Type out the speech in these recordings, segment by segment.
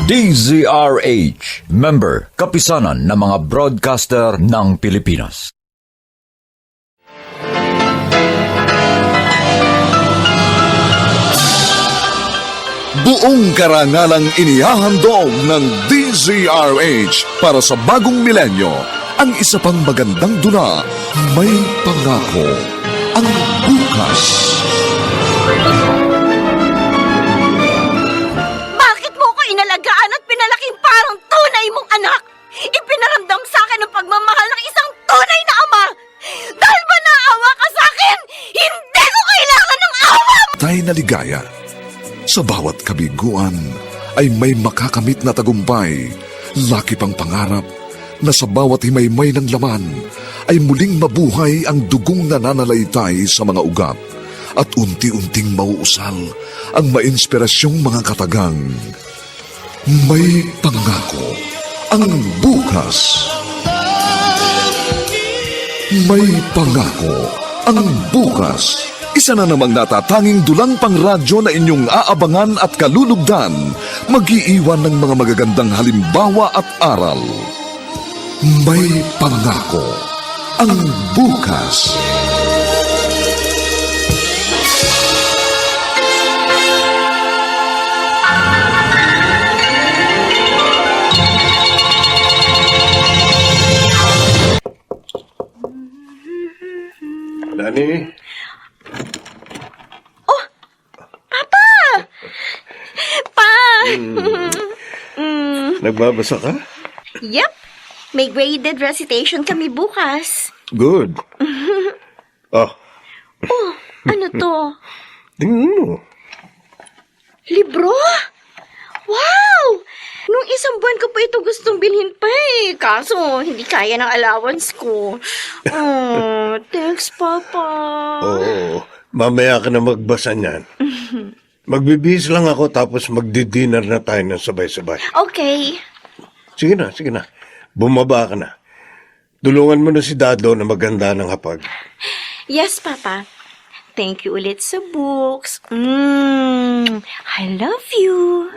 DZRH, member, kapisanan ng mga broadcaster ng Pilipinas. Buong karangalang inihahandog ng DZRH para sa bagong milenyo, ang isa pang magandang dula, May Pangako, ang bukas. Bakit mo ko inalagaan at pinalaking parang tunay mong anak? Ipinaramdam sa akin ang pagmamahal ng isang tunay na ama. Dahil ba naawa ka sa akin? Hindi ko kailangan ng awa mo! Tay na ligaya, sa bawat kabiguan ay may makakamit na tagumpay. Laki pang pangarap na sa bawat himaymay ng laman ay muling mabuhay ang dugong nananalaytay sa mga ugat at unti-unting mauusal ang mainspirasyong mga katagang. May Pangako, ang bukas. May Pangako, ang bukas. Isa na namang natatanging dulang pangradyo na inyong aabangan at kalulugdan, mag-iiwan ng mga magagandang halimbawa at aral. May Pangako, ang bukas. Dani? Pa! Nagbabasa ka? Yep. May graded recitation kami bukas. Good. Oh, Oh, ano to? tingnan mo. Libro? Wow! Nung isang buwan ko pa ito gustong bilhin pa eh. Kaso, hindi kaya ng allowance ko. Oh, thanks, Papa. Oo, mamaya ka na magbasa niyan. Magbibihis lang ako tapos magdi-dinner na tayo ng sabay-sabay. Okay. Sige na. Bumaba ka na. Tulungan mo na si Dado na maganda ng hapag. Yes, Papa. Thank you ulit sa books. I love you.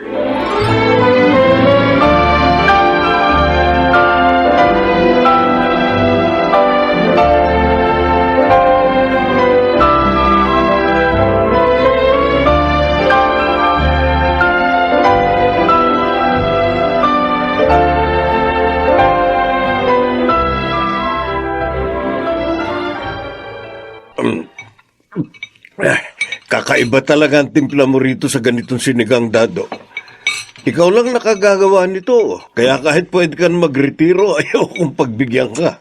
Kakaiba talaga ang timpla mo rito sa ganitong sinigang, Dado. Ikaw lang nakagagawa nito. Kaya kahit pwede ka na magretiro, ayaw kong pagbigyan ka.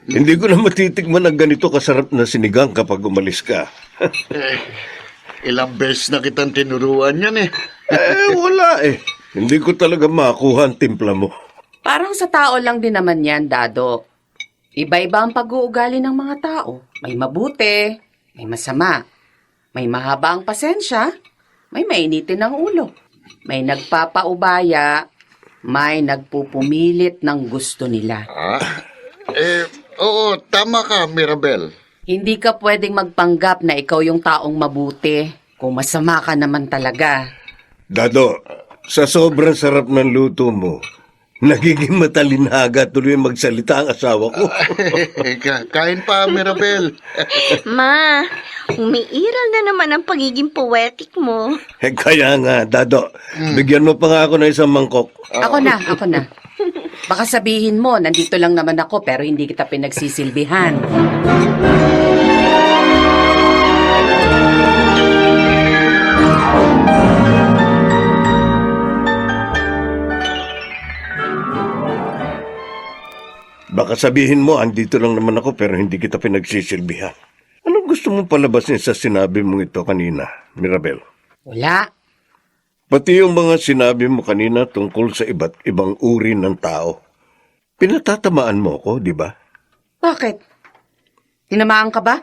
Hindi ko na matitikman ang ganito kasarap na sinigang kapag umalis ka. Ilang beses na kitang tinuruan yan eh. Wala eh. Hindi ko talaga makuha ang timpla mo. Parang sa tao lang din naman yan, Dado. Iba-iba ang pag-uugali ng mga tao. May mabuti, may masama. May mahaba ang pasensya, may mainitin ang ulo. May nagpapaubaya, may nagpupumilit ng gusto nila. Oo, tama ka, Mirabel. Hindi ka pwedeng magpanggap na ikaw yung taong mabuti kung masama ka naman talaga. Dado, sa sobrang sarap ng luto mo, nagiging matalinhaga tuloy magsalita ang asawa ko. Kain pa, Mirabel. Ma, umiiral na naman ang pagiging poetic mo. Kaya nga, Dado, bigyan mo pa nga ako ng isang mangkok. Ako na. Baka sabihin mo, nandito lang naman ako pero hindi kita pinagsisilbihan. Baka sabihin mo, andito lang naman ako pero hindi kita pinagsisilbihan. Anong gusto mong palabasin sa sinabi mong ito kanina, Mirabel? Wala. Pati yung mga sinabi mo kanina tungkol sa iba't ibang uri ng tao. Pinatatamaan mo ko, di ba? Bakit? Tinamaan ka ba?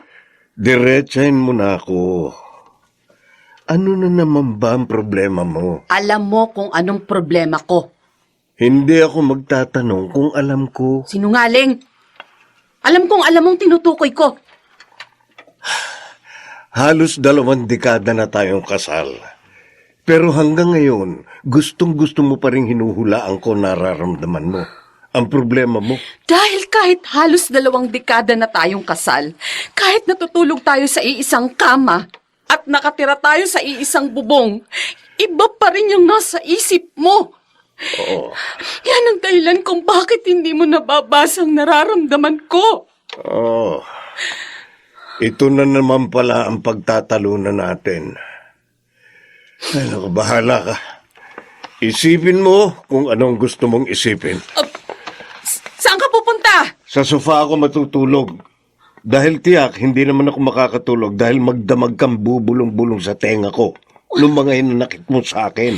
Diretsahin mo na ako. Ano na naman ba ang problema mo? Alam mo kung anong problema ko. Hindi ako magtatanong kung alam ko. Sinungaling. Alam kong alam mong tinutukoy ko. Halos 2 dekada na tayong kasal. Pero hanggang ngayon, gustong-gusto mo pa rin hinuhulaan ko nararamdaman mo. Ang problema mo, Dahil kahit halos 2 dekada na tayong kasal, kahit natutulog tayo sa iisang kama, at nakatira tayo sa iisang bubong, iba pa rin yung nasa isip mo. oo. Yan ang dahilan kung bakit hindi mo nababasang nararamdaman ko. Oh, ito na naman pala ang pagtatalunan natin. Ay, naku, bahala ka. Isipin mo kung anong gusto mong isipin. Saan ka pupunta? Sa sofa ako matutulog. Dahil tiyak, hindi naman ako makakatulog dahil magdamag kang bubulong-bulong sa tenga ko. Nung mga hinanakit mo sa akin.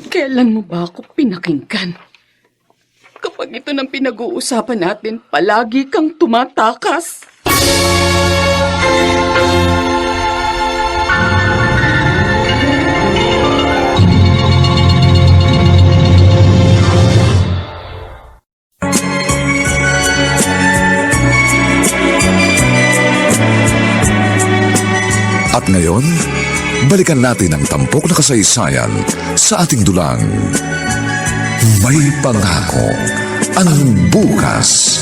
Kailan mo ba ako pinakinggan? Kapag ito ng pinag-uusapan natin, palagi kang tumatakas. At ngayon, balikan natin ang tampok na kasaysayan sa ating dulang. May pangako ang bukas.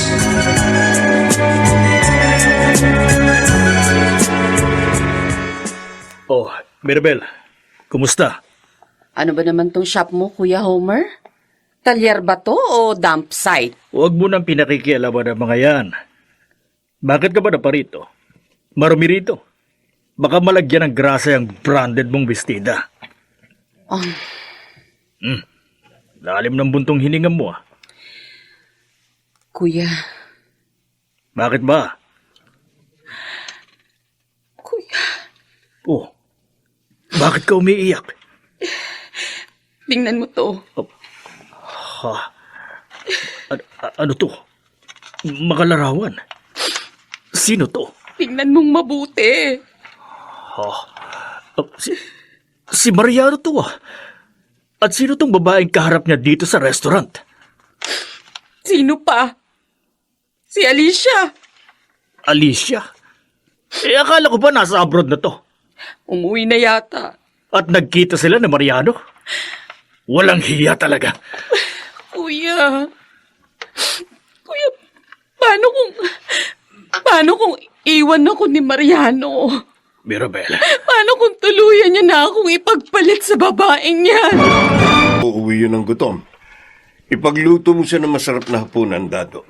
Oh, Mirabel, kumusta? Ano ba naman tong shop mo, Kuya Homer? Talyer ba to o dump site? Huwag mo nang pinakikialaman ang mga yan. Bakit ka ba naparito? Marumi rito. Baka malagyan ng grasa yung branded mong bestida. Lalim ng buntong hininga mo ah. Kuya, Bakit ba? Kuya, Oh, bakit ka umiiyak? tingnan mo to. Ano to? Makalarawan. Sino to? Tingnan mong mabuti. Si Mariano to ah. At sino tong babaeng kaharap niya dito sa restaurant? Sino pa? Si Alicia. Alicia? Akala ko ba nasa abroad na to? Umuwi na yata. At nagkita sila ni Mariano? Walang hiya talaga. Kuya, paano kung iwan ako ni Mariano? Mirabel, Paano kung tuluyan niya na akong ipagpalit sa babaeng yan? Uuwi yun ng gutom. Ipagluto mo siya ng masarap na hapunan, Dado.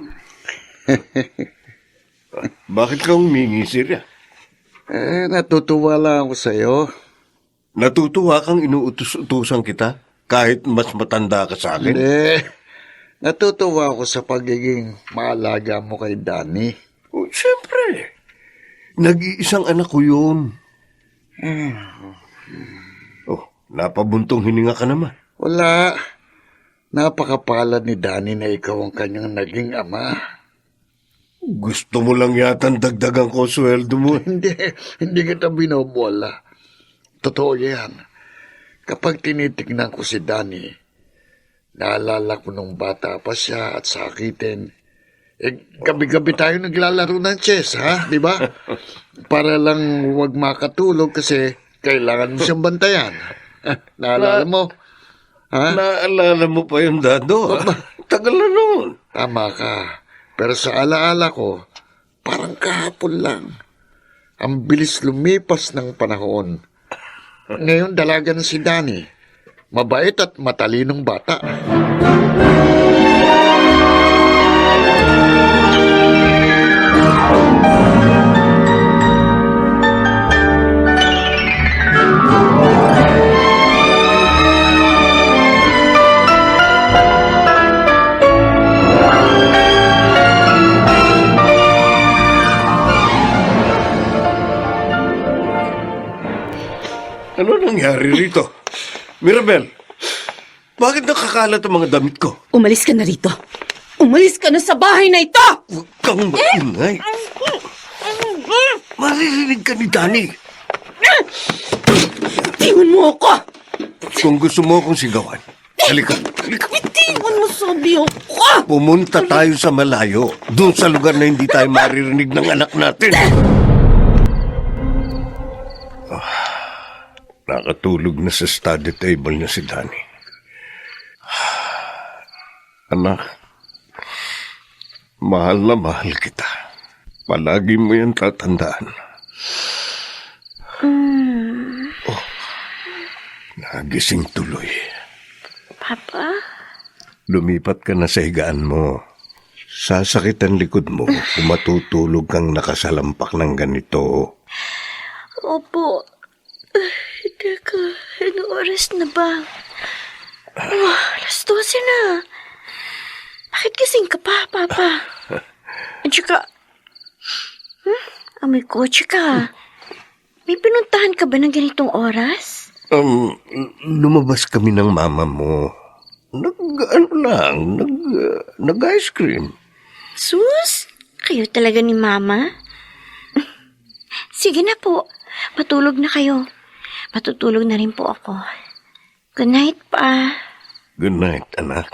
Bakit ka humingi, Sirya? Natutuwa lang ako sa'yo. Natutuwa kang inuutos-utusan kita kahit mas matanda ka sa akin? Hindi. Natutuwa ako sa pagiging maalaga mo kay Danny. Oh, siyempre. Nag-iisang anak ko yun. Oh, napabuntong hininga ka naman. Wala. Napakapalad ni Danny na ikaw ang kanyang naging ama. Gusto mo lang yata dagdagan ko sweldo mo. Hindi kita binobola. Totoo yan. Kapag tinitignan ko si Danny, naalala ko nung bata pa siya at sakitin. Gabi-gabi tayo naglalaro ng chess, ha? Di ba? Para lang huwag makatulog kasi kailangan mo siyang bantayan. Naalala mo? Ha? Naalala mo pa yung Dado. Tagal na noon. Tama ka. Pero sa alaala ko, parang kahapon lang. Ang bilis lumipas ng panahon. Ngayon dalaga na si Danny. Mabait at matalinong bata. Ano nangyari rito? Mirabel, bakit nakakalat ang mga damit ko? Umalis ka na rito. Umalis ka na sa bahay na ito! Huwag kang maingay. Maririnig ka ni Danny. Tingnan mo ako! Kung gusto mo akong sigawan, halika. Di mo nasabi ako. Pumunta tayo sa malayo, doon sa lugar na hindi tayo maririnig ng anak natin. Nakatulog na sa study table niya si Danny. Anak, mahal na mahal kita. Palagi mo yan tatandaan. Oh, nagising tuloy. Papa? Lumipat ka na sa higaan mo. Sasakit ang likod mo kung matutulog kang nakasalampak ng ganito. Opo. Teka, anong oras na ba? Alas 12 na. Bakit gising ka pa, Papa? At saka, may kotse ka. May pinuntahan ka ba ng ganitong oras? Lumabas kami ng mama mo. Nag-ice cream. Sus, kayo talaga ni Mama? Sige na po, patulog na kayo. Matutulog na rin po ako. Good night, Pa. Good night, anak.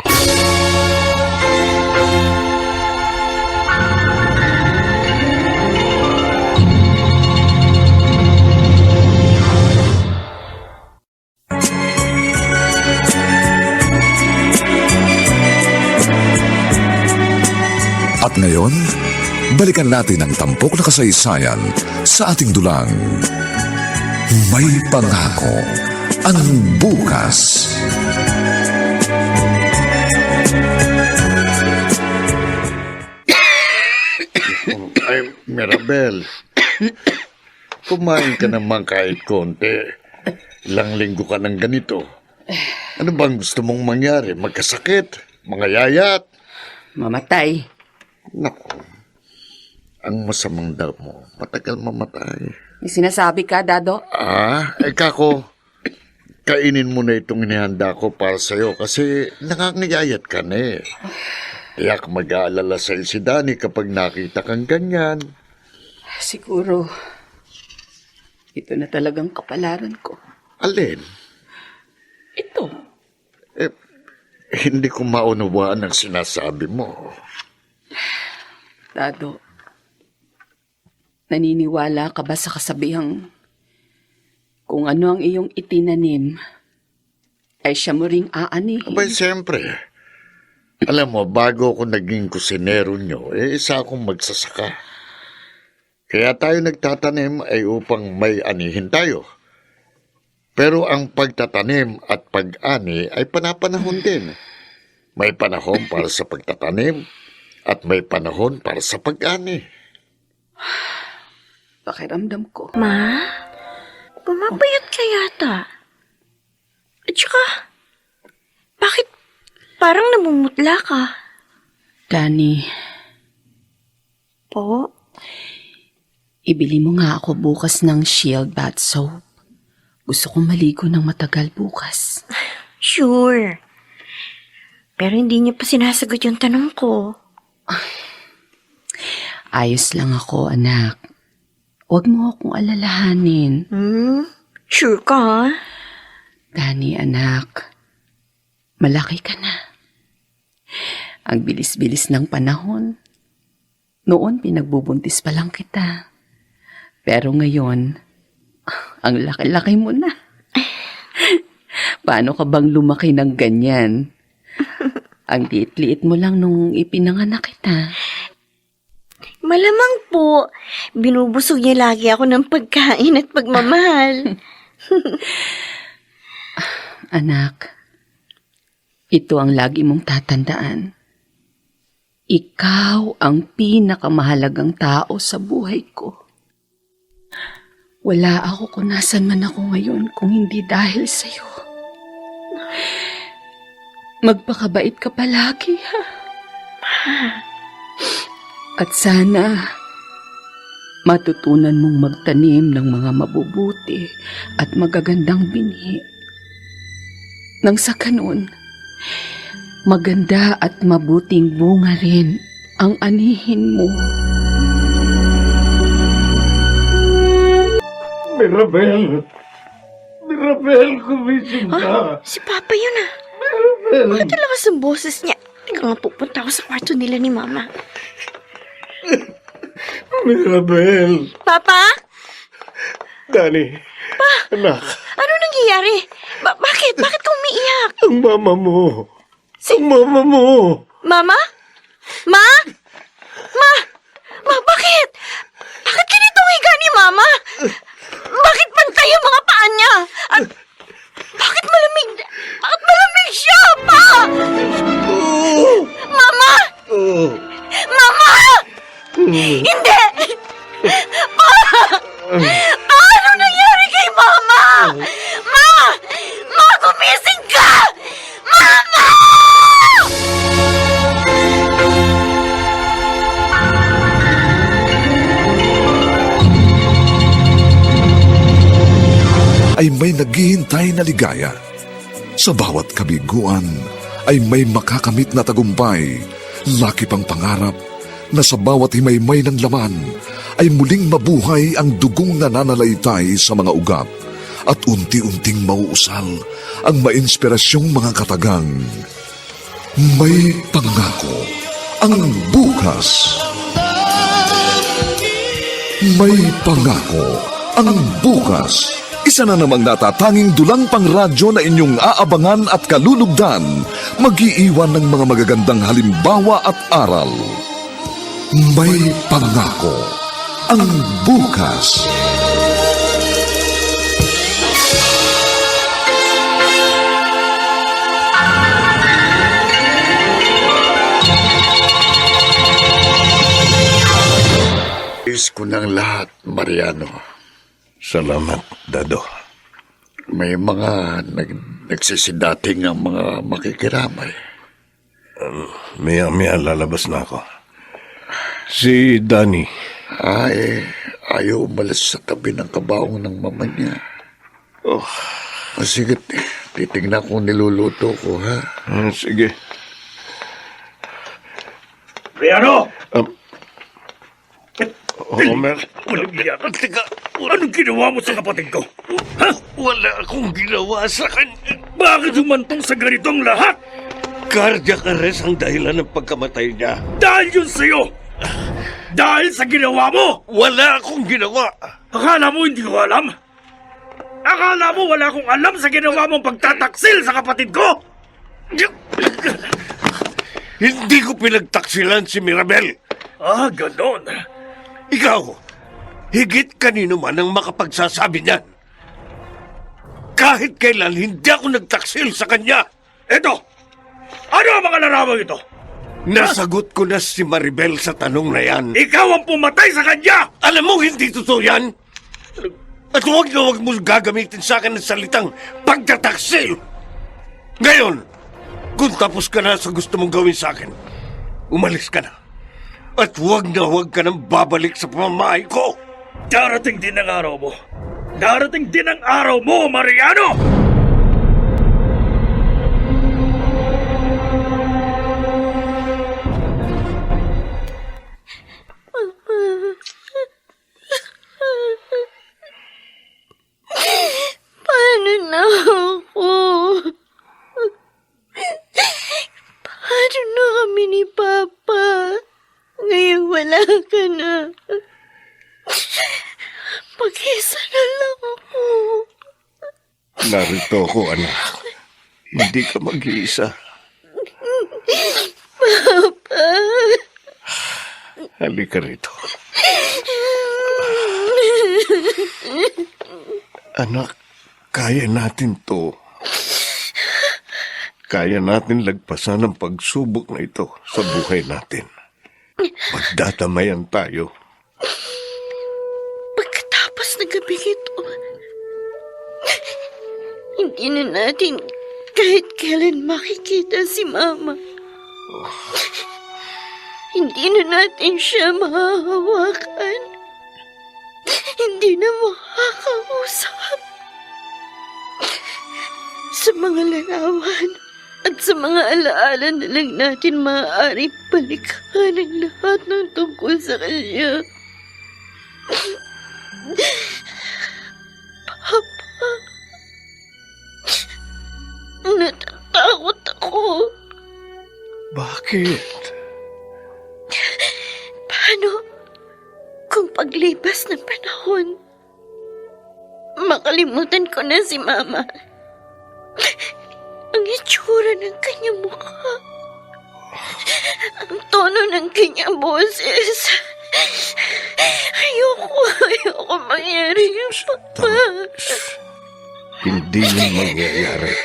At ngayon, balikan natin ang tampok na kasaysayan sa ating dulang. May pangako ang bukas. Ay, Mirabel. Kumain ka naman kahit konti. Ilang linggo ka ng ganito. Ano bang gusto mong mangyari? Magkasakit? Mangayayat? Mamatay. Naku, ang masamang daw mo, matagal mamatay. May sinasabi ka, Dado? Kako, kainin mo na itong inihanda ko para sa'yo kasi nakangayayat ka na eh. Kaya ka mag-aalala sa'yo si Danny kapag nakita kang ganyan. Siguro, ito na talagang kapalaran ko. Alin? Ito. Hindi ko maunawaan ang sinasabi mo. Dado, naniniwala ka ba sa kasabihang kung ano ang iyong itinanim, ay siya mo ring aanihin? Abay, siyempre. Alam mo, bago ako naging kusinero nyo, isa akong magsasaka. Kaya tayo nagtatanim ay upang may anihin tayo. Pero ang pagtatanim at pag-ani ay panapanahon din. May panahon para sa pagtatanim at may panahon para sa pag-ani. Pakiramdam ko. Ma? Pumapayat ka yata. At saka, bakit parang namumutla ka? Danny, Po? ibili mo nga ako bukas ng Shield bath soap. Gusto kong maligo ng matagal bukas. Sure. Pero hindi niyo pa sinasagot yung tanong ko. Ayos lang ako, anak. Huwag mo akong alalahanin. Sure ka, ha? Danny, anak. Malaki ka na. Ang bilis-bilis ng panahon. Noon, pinagbubuntis pa lang kita. Pero ngayon, ang laki-laki mo na. Paano ka bang lumaki ng ganyan? Ang liit-liit mo lang nung ipinanganak kita. Malamang po, binubusog niya lagi ako ng pagkain at pagmamahal. Anak, ito ang lagi mong tatandaan. Ikaw ang pinakamahalagang tao sa buhay ko. Wala ako kung nasan man ako ngayon kung hindi dahil sa'yo. Magpakabait ka palagi, ha? At sana matutunan mong magtanim ng mga mabubuti at magagandang binhi. Nang sa kanon, maganda at mabuting bunga rin ang anihin mo. Mirabel! Mirabel, kumising ka! Si Papa yun, ah. Bakit ang lakas ang boses niya? Teka nga, pupunta ako sa kwarto nila ni Mama. Mirabel! Papa? Dani! Anak, Ano nangyayari? Bakit? Bakit ka umiiyak? ang mama mo! Ang mama mo! Mama? Ma? Ma, bakit? Bakit ganito ang higa ni Mama? Bakit pantay ang mga paa niya? At bakit malamig siya, Pa? Mama! Oh, Mama! Hindi! Pa! Pa, ano nangyari kay Mama? Ma! Ma, gumising ka! Mama! ay may naghihintay na ligaya. Sa bawat kabiguan ay may makakamit na tagumpay. Laki pang pangarap na sa bawat himaymay ng laman ay muling mabuhay ang dugong nananalaytay sa mga ugat at unti-unting mauusal ang mainspirasyong mga katagang. May pangako ang bukas. May pangako ang bukas. Isa na namang natatanging dulang pangradyo na inyong aabangan at kalulugdan, mag-iiwan ng mga magagandang halimbawa at aral. May pangako ang bukas. Is ko ng lahat, Mariano. salamat, Dado. May mga nagsisidating ang mga makikiramay. Maya lalabas na ako. Si Dani, Ayaw umalis sa tabi ng kabaong ng mama niya. oh, Sige, titignan kung niluluto ko, ha? sige. Mariano! Homer, Walang iyak. Teka, anong ginawa mo sa kapatid ko? Ha? wala akong ginawa sa kanya. Bakit humantong sa ganitong lahat? Cardiac arrest ang dahilan ng pagkamatay niya. Dahil yun sa'yo! Dahil sa ginawa mo! Wala akong ginawa. Akala mo hindi ko alam? Akala mo wala akong alam sa ginawa mong pagtataksil sa kapatid ko? Hindi ko pinagtaksilan si Mirabel. Ah, ganon. Ikaw, higit kanino man ang makapagsasabi niyan. Kahit kailan hindi ako nagtaksil sa kanya. Eto! Ano ang mga larawang ito? Nasagot ko na si Maribel sa tanong na yan. Ikaw ang pumatay sa kanya! Alam mo, hindi totoo yan. At huwag na huwag mo gagamitin sa akin ng salitang pagtataksil. Ngayon, kung tapos ka na sa gusto mong gawin sa akin, umalis ka na. At huwag na huwag ka nang babalik sa pamamahay ko. Darating din ang araw mo. Darating din ang araw mo, Mariano! Paano na ako? Paano na kami ni Papa? Ngayon wala ka na. Mag-isa na lang ako. Narito ako, anak. Hindi ka mag-iisa. Papa. Halika rito. Anak, kaya natin to. Kaya natin lagpasan ang pagsubok na ito sa buhay natin. Magdadamayan tayo. Pagkatapos ng gabi ito, hindi na natin kahit kailan makikita si Mama. Hindi na natin siya mahahawakan. Hindi na makakausap. Sa mga larawan at sa mga alaala na lang natin maaaring balikan ang lahat ng tungkol sa kanya. Papa, Natatakot ako. Bakit? Paano kung paglipas ng panahon, makalimutan ko na si Mama? Ang itsura ng kanyang mukha. Ang tono ng kanyang boses. Ayoko mangyari yung Papa. Hindi yun mangyayari.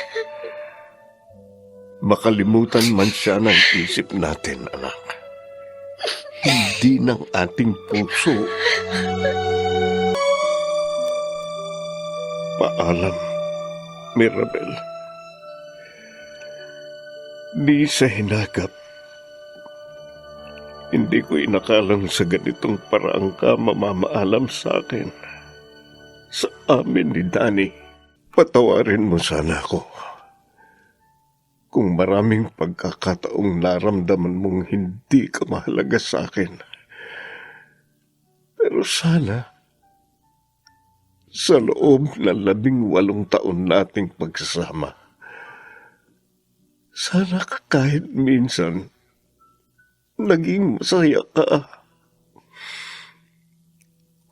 Makalimutan man siya ng isip natin, anak. Hindi ng ating puso. Paalam, Mirabel. Di sa hinagap. Hindi ko inakalang sa ganitong paraang ka mamamaalam sa akin. Sa amin ni Danny. Patawarin mo sana ako. Kung maraming pagkakataong naramdaman mong hindi ka mahalaga sa akin. Pero sana, sa loob ng 18 taon nating pagsasama, sana kahit minsan, naging masaya ka.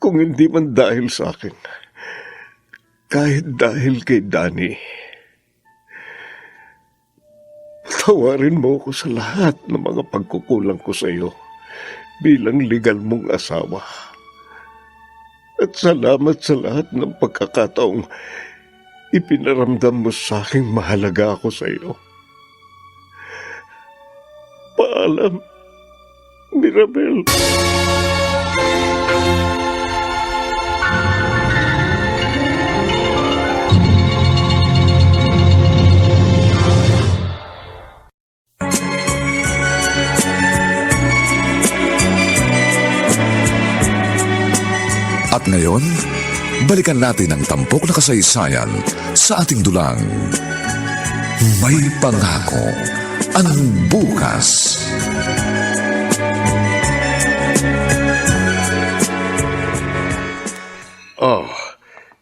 Kung hindi man dahil sa akin, kahit dahil kay Danny. Tawarin mo ako sa lahat ng mga pagkukulang ko sa iyo bilang legal mong asawa. At salamat sa lahat ng pagkakataong ipinaramdam mo sa aking mahalaga ako sa iyo. Paalam, Mirabel. At ngayon, balikan natin ang tampok na kasaysayan sa ating dulang. May pangako ang bukas. Oh,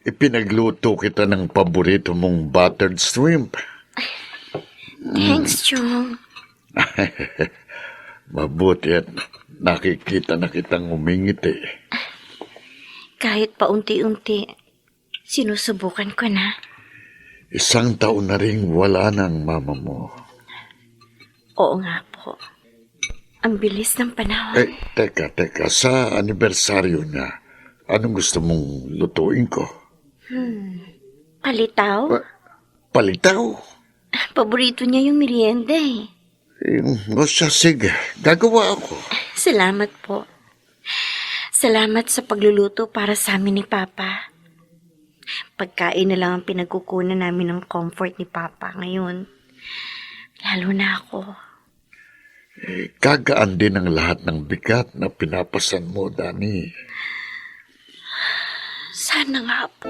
ipinagluto kita ng paborito mong buttered shrimp. Thanks, Chong. Mabuti at nakikita na kitang umingiti. Kahit paunti-unti, sinusubukan ko na. 1 taon na ring wala ng mama mo. Oo nga po. Ang bilis ng panahon. Teka, sa anibersaryo niya, anong gusto mong lutuin ko? Palitaw? Palitaw? Paborito niya yung merienda eh. O siya, sige, gagawa ako. Salamat po. Salamat sa pagluluto para sa amin ni Papa. Pagkain na lang ang pinagkukunan namin ng comfort ni Papa ngayon. Lalo na ako. Gagaan din ang lahat ng bigat na pinapasan mo, Danny. Sana nga po.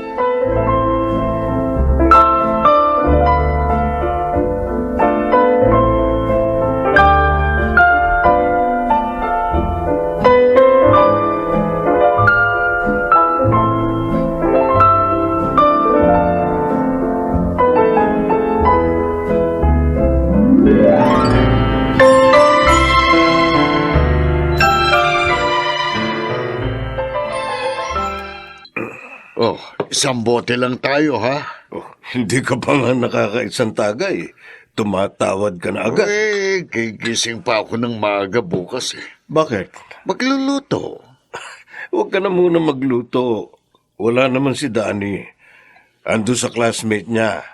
Oh, 1 bote lang tayo, ha? Oh, hindi ka pa nga nakakaisang tagay. Tumatawad ka na agad. Gigising pa ako ng maaga bukas eh. Bakit? Magluluto. Huwag ka na muna magluto. Wala naman si Danny. Ando sa classmate niya.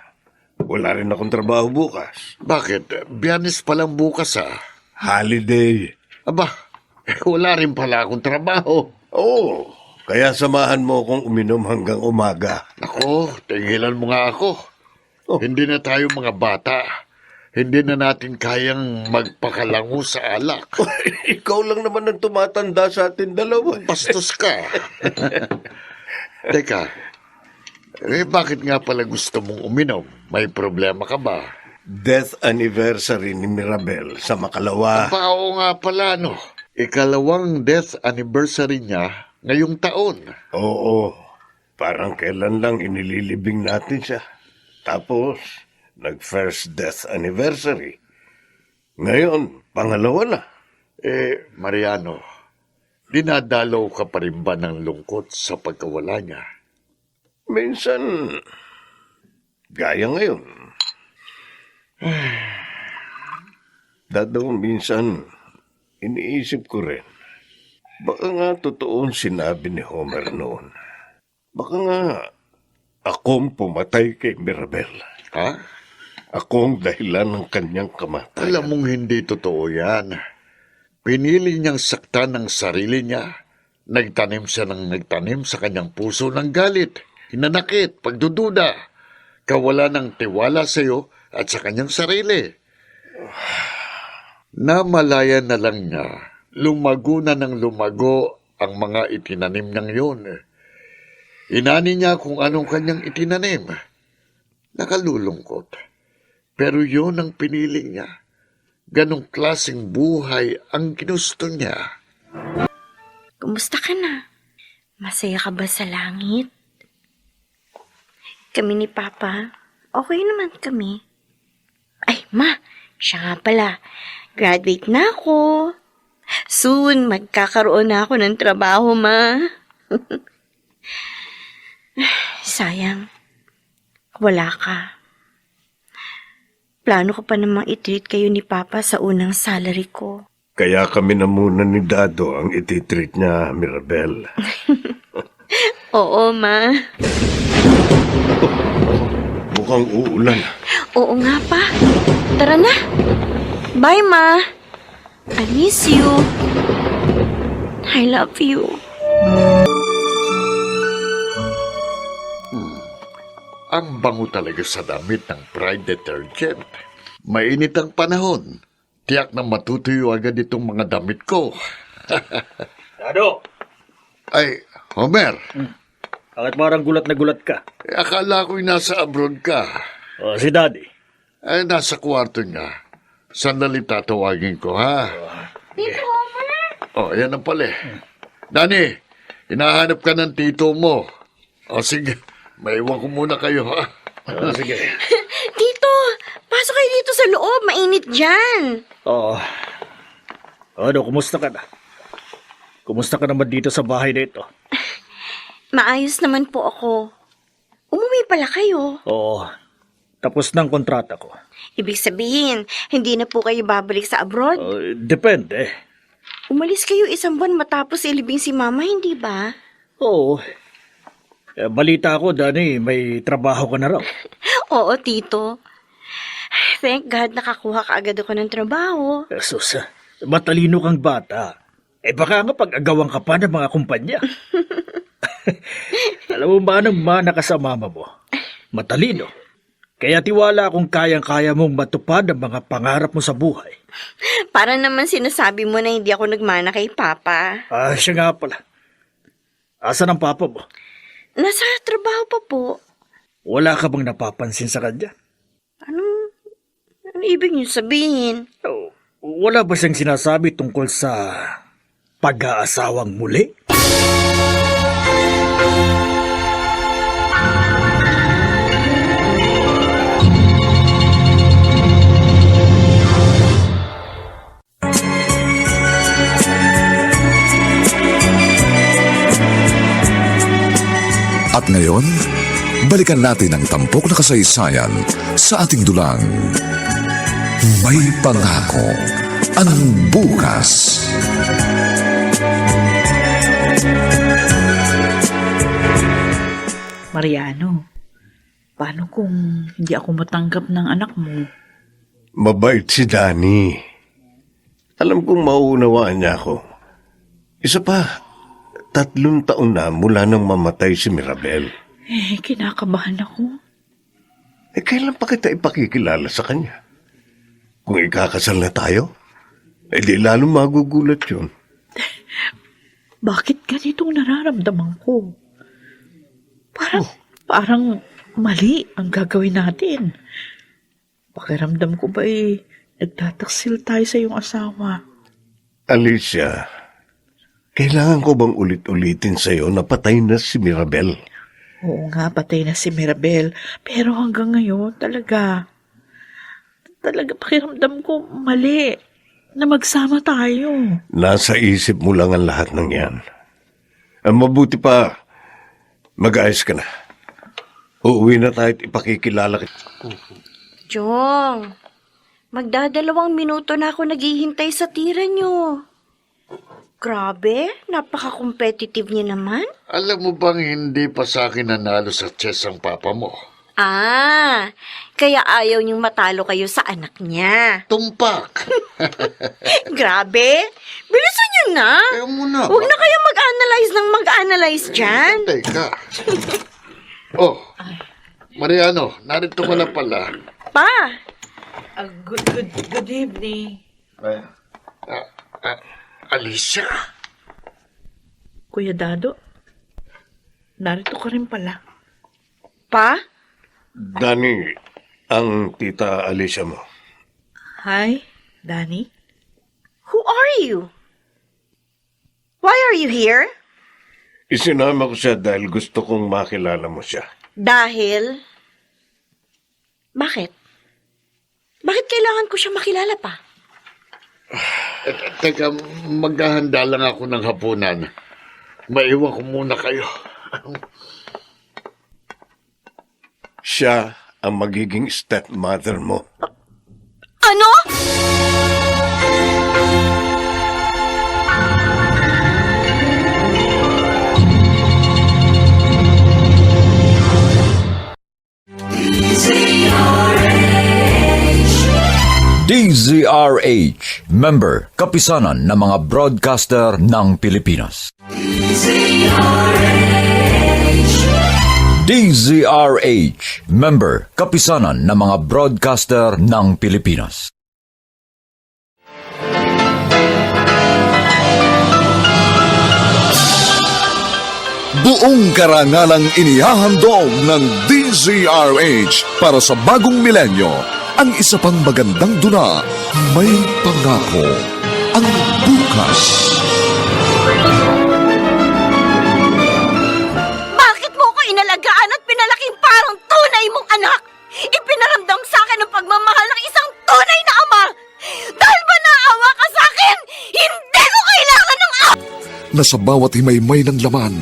Wala rin akong trabaho bukas. Bakit? Biyernes pa lang bukas, ha? Holiday. Aba, wala rin pala akong trabaho. Oo, kaya samahan mo akong uminom hanggang umaga. Ako, tigilan mo nga ako. Oh. Hindi na tayo mga bata. Hindi na natin kayang magpakalango sa alak. Ikaw lang naman ang tumatanda sa atin dalawa. Bastos ka. Teka, bakit nga pala gusto mong uminom? May problema ka ba? Death anniversary ni Mirabel sa Makalawa. Oo nga pala, no. 2nd death anniversary niya ngayong taon. Oo, parang kailan lang inililibing natin siya. Tapos, nag-first death anniversary. Ngayon, pangalawa na. Mariano, dinadalaw ka pa rin ba ng lungkot sa pagkawala niya? Minsan, gaya ngayon. Dado, minsan, iniisip ko rin. Baka nga totoo ang sinabi ni Homer noon. Baka nga akong pumatay kay Mirabel. Ha? Akong dahilan ng kanyang kamatayan. Alam mong hindi totoo yan. Pinili niyang saktan ng sarili niya. Nagtanim siya ng nagtanim sa kanyang puso ng galit, hinanakit, pagdududa, kawala ng tiwala sa iyo at sa kanyang sarili. Namalayan na lang niya, lumago na ng lumago ang mga itinanim ng yun. Inani niya kung anong kanyang itinanim. Nakalulungkot. Pero yun ang pinili niya. Ganong klaseng buhay ang ginusto niya. Kumusta ka na? Masaya ka ba sa langit? Kami ni Papa, okay naman kami. Ay, Ma, siya nga pala. Graduate na ako. Soon, magkakaroon na ako ng trabaho, Ma. Sayang, wala ka. Plano ko pa namang i-treat kayo ni Papa sa unang salary ko. Kaya kami na muna ni Dado ang ititreat niya, Mirabel. Oo, Ma. Mukhang uulan. Oo nga pa. Tara na. Bye, Ma. I miss you. I love you. Ang bango talaga sa damit ng Pride detergent. Mainit ang panahon. Tiyak na matutuyo agad itong mga damit ko. Dado! Ay, Homer, Bakit parang gulat na gulat ka? akala ko'y nasa abroad ka. O, si Daddy. Ay, nasa kwarto niya. Sandali tatawagin ko, ha? Tito Homer? Oh, yan ang pala. Dani, hinahanap ka ng tito mo. O, sige. Maiwan ko muna kayo, ha? O, sige. Tito, pasok kayo dito sa loob. Mainit dyan. Oo. Ano, kumusta ka na? Kumusta ka naman dito sa bahay na ito? Maayos naman po ako. Umuwi pala kayo. Oo. Tapos na ang kontrata ko. Ibig sabihin, hindi na po kayo babalik sa abroad? Depende. Umalis kayo 1 buwan matapos ilibing si Mama, hindi ba? Oo. Balita ko, Dani, may trabaho ka na raw. Oo, Tito. Thank God nakakuha ka agad ako ng trabaho. Sus, matalino kang bata. Baka nga pag-agawan ka pa ng mga kumpanya. Alam mo ba nang mana ka sa mama mo? Matalino. Kaya tiwala akong kayang-kaya mong matupad ang mga pangarap mo sa buhay. Para naman sinasabi mo na hindi ako nagmana kay Papa. Siya nga pala. Asan ang papa mo? Nasa trabaho pa po. Wala ka bang napapansin sa kanya? Ano ibig niyo sabihin? Wala ba siyang sinasabi tungkol sa pag-aasawang muli? At ngayon, balikan natin ang tampok na kasaysayan sa ating dulang. May pangako ang bukas. Mariano, paano kung hindi ako matanggap ng anak mo? Mabait si Danny. Alam kong mauunawaan niya ako. Isa pa, 3 taon na mula nang mamatay si Mirabel. Kinakabahan ako. Kailan pa kita ipakikilala sa kanya? Kung ikakasal na tayo, di lalo magugulat yun. Bakit ganitong nararamdaman ko? Parang mali ang gagawin natin. Pakiramdam ko ba nagtataksil tayo sa iyong asawa? Alicia, kailangan ko bang ulit-ulitin sa'yo na patay na si Mirabel? Oo nga, patay na si Mirabel. Pero hanggang ngayon, talaga, talaga pakiramdam ko mali na magsama tayo. Nasa isip mo lang ang lahat ng yan. Ang mabuti pa, mag-ayos ka na. Uuwi na tayo at ipakikilala kita. Jong, magdadalawang minuto na ako naghihintay sa tira nyo. Grabe, napaka-competitive niya naman. Alam mo bang hindi pa sa akin nanalo sa chess ang papa mo? Ah, kaya ayaw niyong matalo kayo sa anak niya. Tumpak! Grabe, bilisan niyo na. Kaya muna. Huwag na kayo mag-analyze ng mag-analyze dyan. Teka. Oh, Mariano, narito ka na pala. Pa, Good evening. Alicia, Kuya Dado, narito ka rin pala. pa, Dani, ang tita Alicia mo. Hi, Danny. who are you? Why are you here? Isinama ko siya dahil gusto kong makilala mo siya. Dahil... Bakit? Bakit kailangan ko siya makilala pa? teka, maghahanda lang ako ng hapunan. Maiwan ko muna kayo. Siya ang magiging stepmother mo. Ano? DZRH, member, kapisanan ng mga broadcaster ng Pilipinas. DZRH, member, kapisanan ng mga broadcaster ng Pilipinas. Buong karangalang inihahandog ng DZRH para sa bagong milenyo. Ang isa pang magandang duna, may pangako ang bukas. Bakit mo ko inalagaan at pinalaking parang tunay mong anak? Ipinaramdam sa akin ang pagmamahal ng isang tunay na ama. Dahil ba naawa ka sa akin? Hindi ko kailangan ng Na sa bawat himaymay ng laman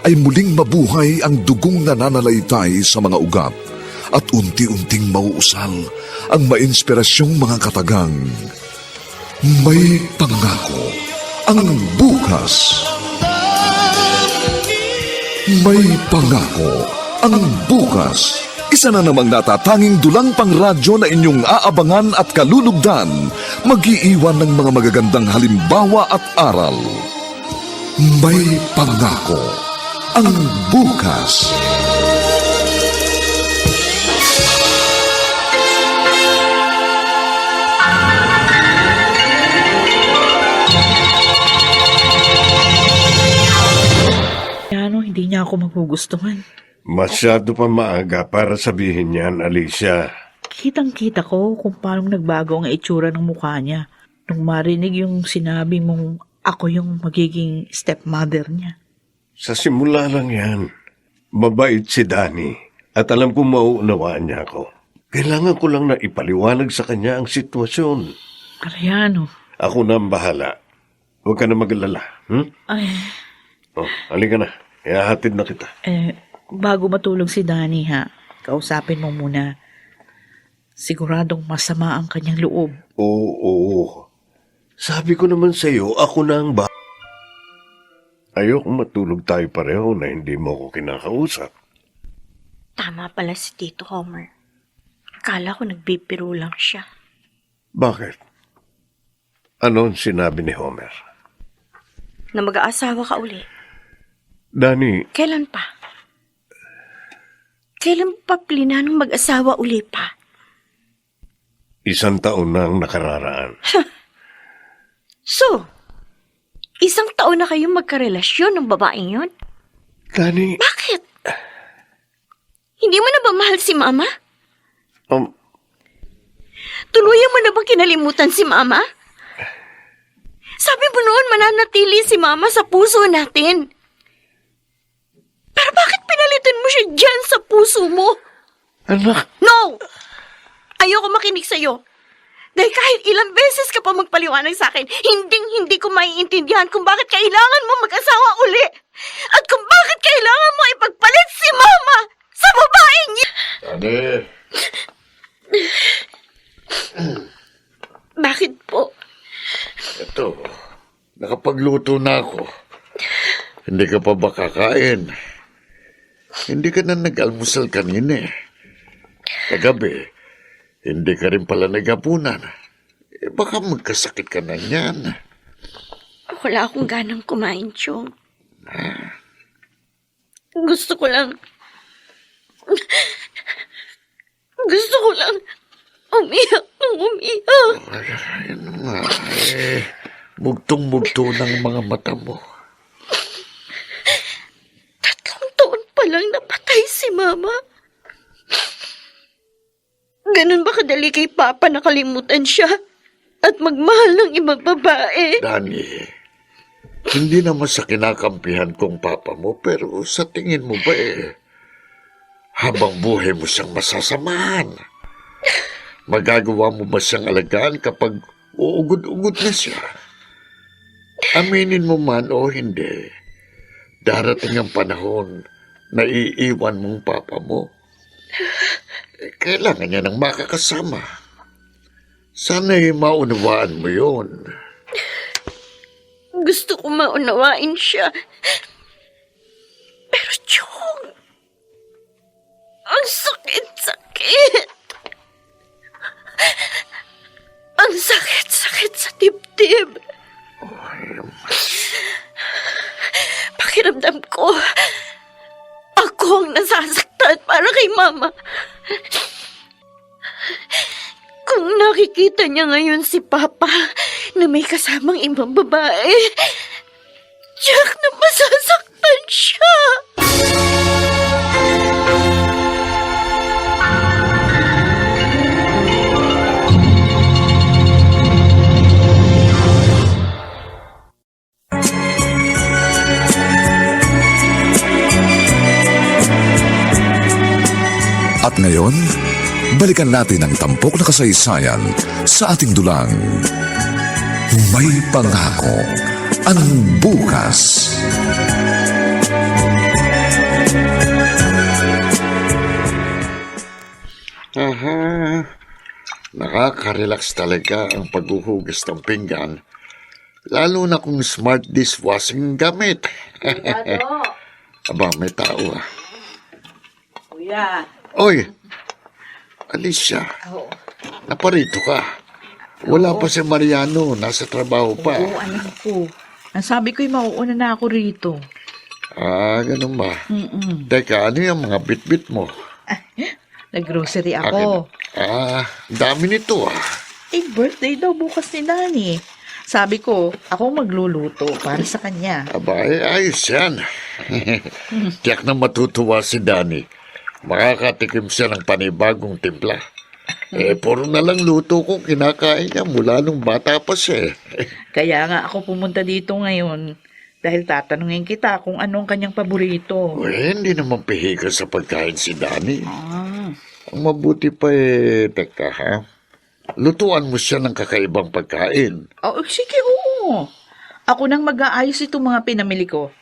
ay muling mabuhay ang dugong nananalaytay sa mga ugat at unti-unting mauusal ang mainspirasyong mga katagang. May pangako ang bukas. May pangako ang bukas. Isa na namang natatanging dulang pangradyo na inyong aabangan at kalulugdan, mag-iiwan ng mga magagandang halimbawa at aral. May pangako ang bukas. Ano, hindi niya ako magugustuhan. Masyado pa maaga para sabihin yan, Alicia. Kitang-kita ko kung paano nagbago ang itsura ng mukha niya nung marinig yung sinabi mong ako yung magiging stepmother niya. Sa simula lang yan. Mabait si Danny at alam kong mauunawaan niya ako. Kailangan ko lang na ipaliwanag sa kanya ang sitwasyon. Mariano, Ako na ang bahala. Huwag ka na mag-alala. ay, Halika na. Ihahatid na kita. bago matulog si Danny ha, kausapin mo muna. Siguradong masama ang kanyang loob. Oo. Sabi ko naman sa'yo, ako na ang Ayokong matulog tayo pareho na hindi mo ako kinakausap. Tama pala si Tito Homer. Akala ko nagbibiro lang siya. Bakit? Ano ang sinabi ni Homer? Na mag-aasawa ka uli. Danny, Kailan pa? Kailan pa plinanong mag-asawa uli pa? 1 taon na ang nakararaan. So, 1 taon na kayong magkarelasyon ng babaeng yon? Danny, Bakit? Hindi mo na ba mahal si Mama? Tuluyan mo na bang kinalimutan si Mama? Sabi mo noon mananatili si Mama sa puso natin. Pero bakit pinalitan mo siya dyan sa puso mo? anak, No! Ayoko makinig sa'yo. Dahil kahit ilang beses ka pa magpaliwanag sa akin, hindi ko maiintindihan kung bakit kailangan mo mag-asawa uli. At kung bakit kailangan mo ipagpalit si Mama sa babae niya. Dani, Bakit po? ito, nakapagluto na ako. Hindi ka pa ba kakain? Hindi ka na nag-almusal kanina eh. Kagabi, hindi ka rin pala naghapunan. Baka magkasakit ka na niyan. Wala akong ganang kumain, Chong. Gusto ko lang umiyak ng umiyak. Ayun nga, mugtong-mugto ng mga mata mo. 3 taon pa lang napatay si Mama. Ganun ba kadali kay Papa nakalimutan siya at magmahal ng ibang babae? Dani, hindi naman sa kinakampihan kong papa mo, pero sa tingin mo ba habang buhay mo siyang masasamahan? Magagawa mo ba siyang alagaan kapag uugod-ugod na siya? Aminin mo man o hindi, darating ang panahon na iiwan mong papa mo. Kailangan niya ng makakasama. Sana'y maunawaan mo yun. Gusto ko maunawain siya. Pero Chong, ang sakit-sakit. Ang sakit-sakit sa dibdib. Pakiramdam ko, ako ang nasasaktan para kay Mama. Kung nakikita niya ngayon si Papa na may kasamang ibang babae, tiyak na masasaktan siya. At ngayon, balikan natin ang tampok na kasaysayan sa ating dulang. May pangako ang bukas. Aha, nakaka-relax talaga ang paghuhugas ng pinggan, lalo na kung smart dishwashing gamit. Aba, may tao ah. Kuya. Oy, Alicia, naparito ka. Wala pa si Mariano, nasa trabaho pa. Oo, alam ko. Ang sabi ko'y mauuna na ako rito. Ah, ganun ba? Teka, ano yung mga bit-bit mo? Nag-grocery ako. Dami nito ah. Birthday daw bukas ni Dani. Sabi ko, ako magluluto para sa kanya. Aba, ayos yan. Tiyak na matutuwa si Danny. Makakatikim siya ng panibagong timpla. Puro na lang luto kong kinakain niya mula nung bata pa siya. Kaya nga ako pumunta dito ngayon dahil tatanungin kita kung anong kanyang paborito. Hindi naman pihiga sa pagkain si Danny. Ang mabuti pa teka ha, lutuan mo siya ng kakaibang pagkain. Oh, sige, oo. Ako nang mag-aayos itong mga pinamili ko.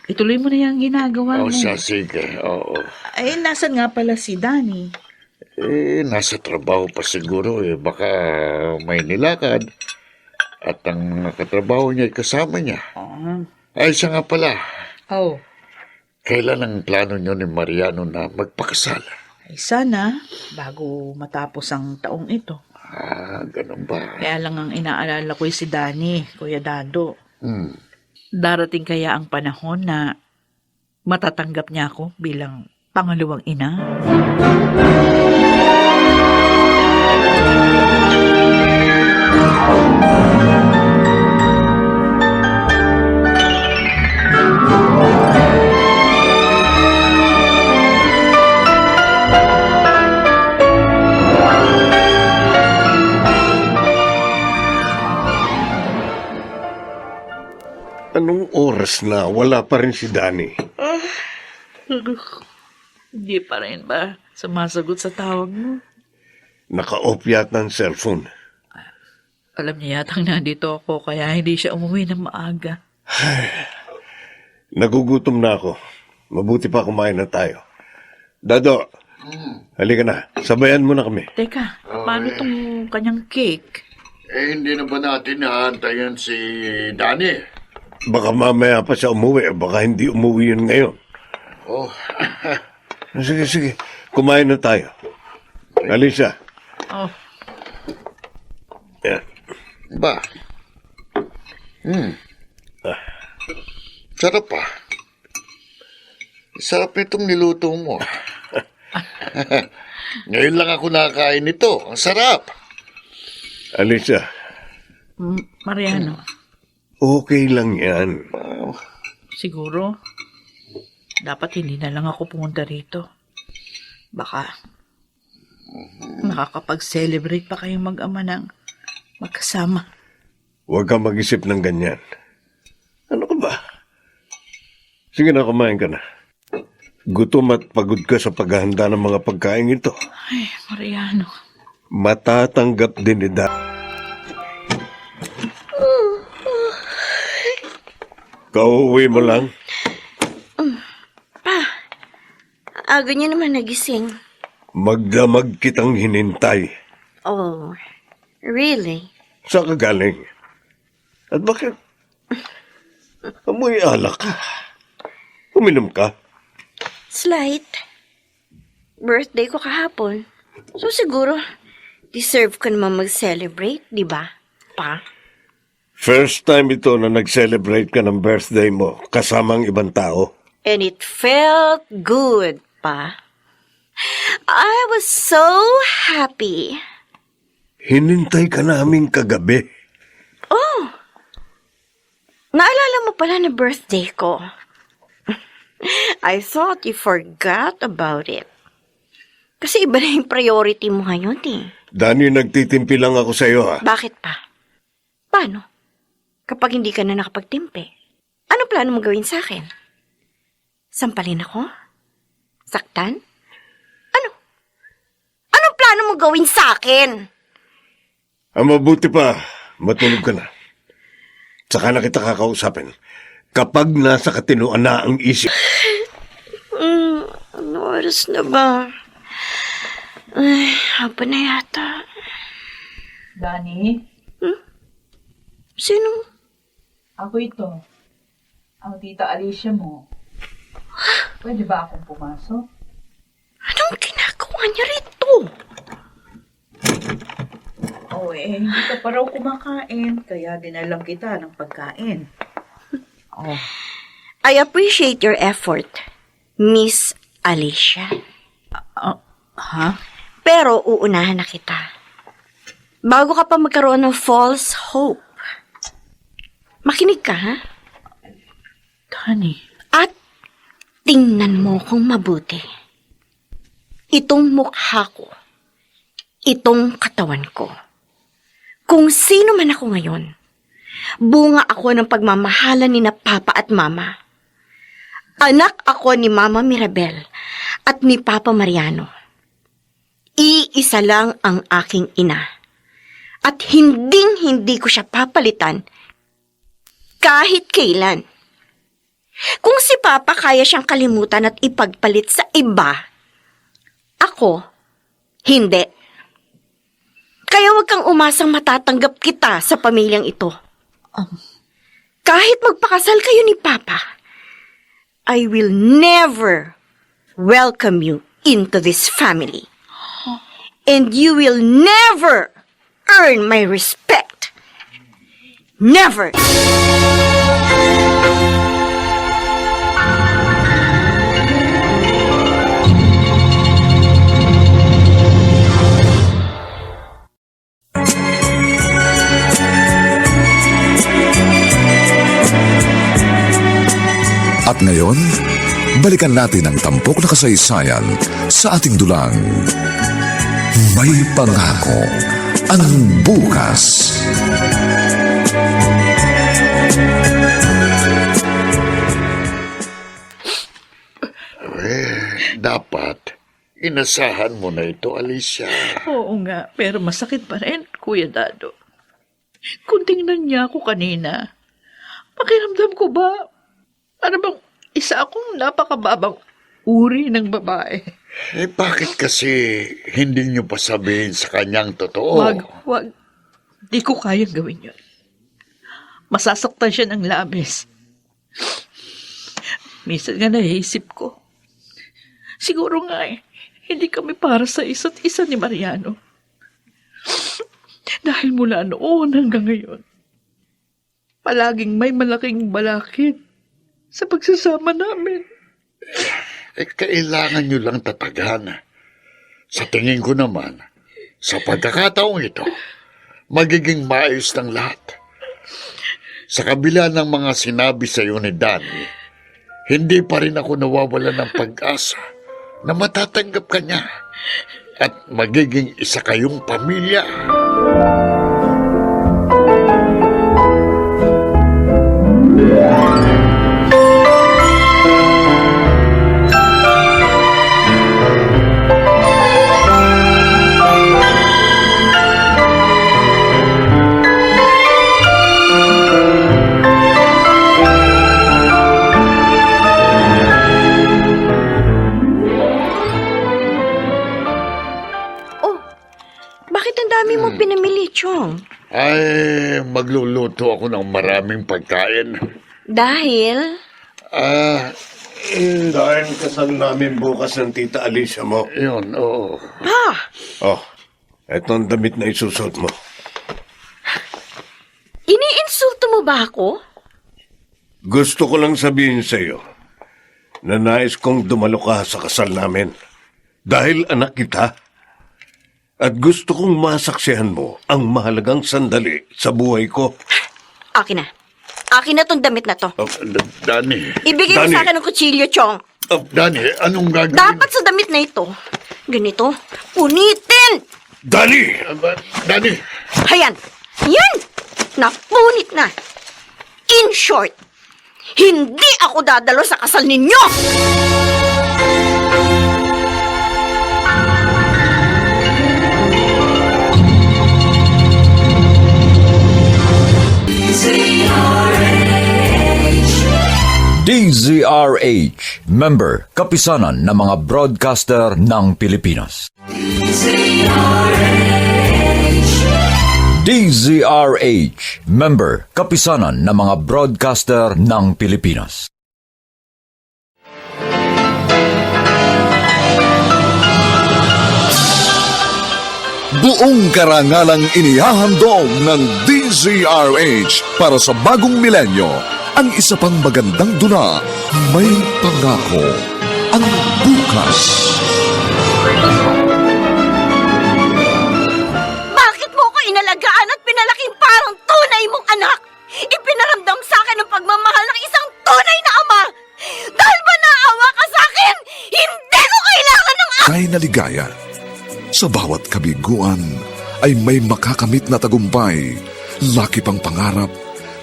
Ituloy mo na yung ginagawa mo. Siya, sige, oo. Nasan nga pala si Danny? Nasa trabaho pa siguro baka may nilakad. At ang katrabaho niya ay kasama niya. Siya nga pala. Oh. Kailan ang plano niyo ni Mariano na magpakasal? Sana, bago matapos ang taong ito. Ganun ba? Kaya lang ang inaalala ko si Danny, Kuya Dado. Darating kaya ang panahon na matatanggap niya ako bilang pangalawang ina? Anong oras na? Wala pa rin si Danny. Hindi pa rin ba sumasagot sa tawag mo? Naka-off yata ang cellphone. Alam niya yatang nandito ako kaya hindi siya umuwi ng maaga. Nagugutom na ako. Mabuti pa kumain na tayo. Dado, halika na. Sabayan mo na kami. Teka, paano tong kanyang cake? Hindi na ba natin naantayan si Danny? Baka mamaya pa siya umuwi. Baka hindi umuwi yun ngayon. Oh, Sige, sige. Kumain na tayo. Alicia. Oh, Yan. ba? Sarap pa. Sarap nitong niluto mo. Ngayon lang ako nakakain nito. Ang sarap. Alicia, Mariano, okay lang yan. siguro dapat hindi na lang ako pumunta rito. Baka nakakapag-celebrate pa kayong mag-ama ng magkasama. Huwag kang mag-isip ng ganyan. Ano ka ba? Sige na, kumain ka na. Gutom at pagod ka sa paghahanda ng mga pagkain ito. Ay, Mariano. Matatanggap din ni Da. Kauwi mo lang? Aga niya naman nagising. Magdamag kitang hinintay. Oh, really? Saan ka galing? At bakit? Amoy alak ka. Uminom ka? Slight. Birthday ko kahapon. So siguro, deserve ko naman mag-celebrate, di ba? Pa? First time ito na nag-celebrate ka ng birthday mo kasamang ibang tao. And it felt good, pa. I was so happy. Hinintay ka namin kagabi. Oh! Naalala mo pala na birthday ko. I thought you forgot about it. Kasi iba na yung priority mo ngayon eh. Dani, nagtitimpi lang ako sa'yo ha. Bakit pa? Paano? Kapag hindi ka na nakapagtimpi, ano plano mo gawin sa akin? Sampalin ako? Saktan? Ano? Anong plano mo gawin sa akin? Ang mabuti pa, matulog ka na. Saka na kita kakausapin. Kapag nasa katinuan na ang isip. Ano oras na ba? Ay, haba na yata. Dani, Sino? ako ito. Ang tita Alicia mo. Pwede ba akong pumasok? Anong ginagawa niya rito? Oo hindi ka pa raw kumakain, kaya dinalang kita ng pagkain. Oh, I appreciate your effort, Miss Alicia. ha? Pero uunahan na kita. Bago ka pa magkaroon ng false hope. Makinig ka, ha? Dani, At tingnan mo kung mabuti. Itong mukha ko. Itong katawan ko. Kung sino man ako ngayon, bunga ako ng pagmamahalan ni na Papa at Mama. Anak ako ni Mama Mirabel at ni Papa Mariano. Iisa lang ang aking ina. At hinding-hindi ko siya papalitan kahit kailan. Kung si Papa kaya siyang kalimutan at ipagpalit sa iba, ako, hindi. Kaya wag kang umasang matatanggap kita sa pamilyang ito. Kahit magpakasal kayo ni Papa, I will never welcome you into this family. And you will never earn my respect. Never! At ngayon, balikan natin ang tampok na kasaysayan sa ating dulang. May pangako ang bukas. Dapat, inasahan mo na ito, Alicia. oo nga, pero masakit pa rin, Kuya Dado. Kung tingnan niya ako kanina, pakiramdam ko ba, ano bang isa akong napakababang uri ng babae? Eh, bakit kasi hindi niyo pa sabihin sa kanyang totoo? Wag. Di ko kayang gawin yun. Masasaktan siya ng labis. Minsan nga naisip ko, siguro nga hindi kami para sa isa't isa ni Mariano. Dahil mula noon hanggang ngayon, palaging may malaking balakid sa pagsasama namin. Eh, kailangan nyo lang tatagan. Sa tingin ko naman, sa pagkakataong ito, magiging maayos ng lahat. Sa kabila ng mga sinabi sa iyo ni Danny, hindi pa rin ako nawawala ng pag-asa na matatanggap ka niya at magiging isa kayong pamilya. Oh, bakit ang dami mo pinamili, Chong? Ay, magluluto ako ng maraming pagkain. Dahil? Dahil kasal namin bukas ng tita Alicia mo. Yun, oo. Pa! Oh, eto ang damit na isusot mo. Iniinsulto mo ba ako? Gusto ko lang sabihin sa iyo na nais kong dumalo ka sa kasal namin. Dahil anak kita. At gusto kong masaksihan mo ang mahalagang sandali sa buhay ko. Akin na. Akin na tong damit na to. Danny. Ibigay mo Danny. sa akin ng kutsilyo, Chong. Danny, anong gagawin? Dapat sa damit na ito, ganito, punitin! Dani! Danny! Hayan! Yan! Napunit na! In short, hindi ako dadalo sa kasal ninyo! DZRH, member, kapisanan ng mga broadcaster ng Pilipinas. DZRH, member, kapisanan ng mga broadcaster ng Pilipinas. Buong karangalang inihahandog ng DZRH para sa bagong milenyo. Ang isa pang magandang dula, may pangako ang bukas. Bakit mo ko inalagaan at pinalaking parang tunay mong anak? Ipinaramdam sa akin ang pagmamahal ng isang tunay na ama! Dahil ba naawa ka sa akin? Hindi ko kailangan ng Kay naligaya, sa bawat kabiguan ay may makakamit na tagumpay, laki pang pangarap,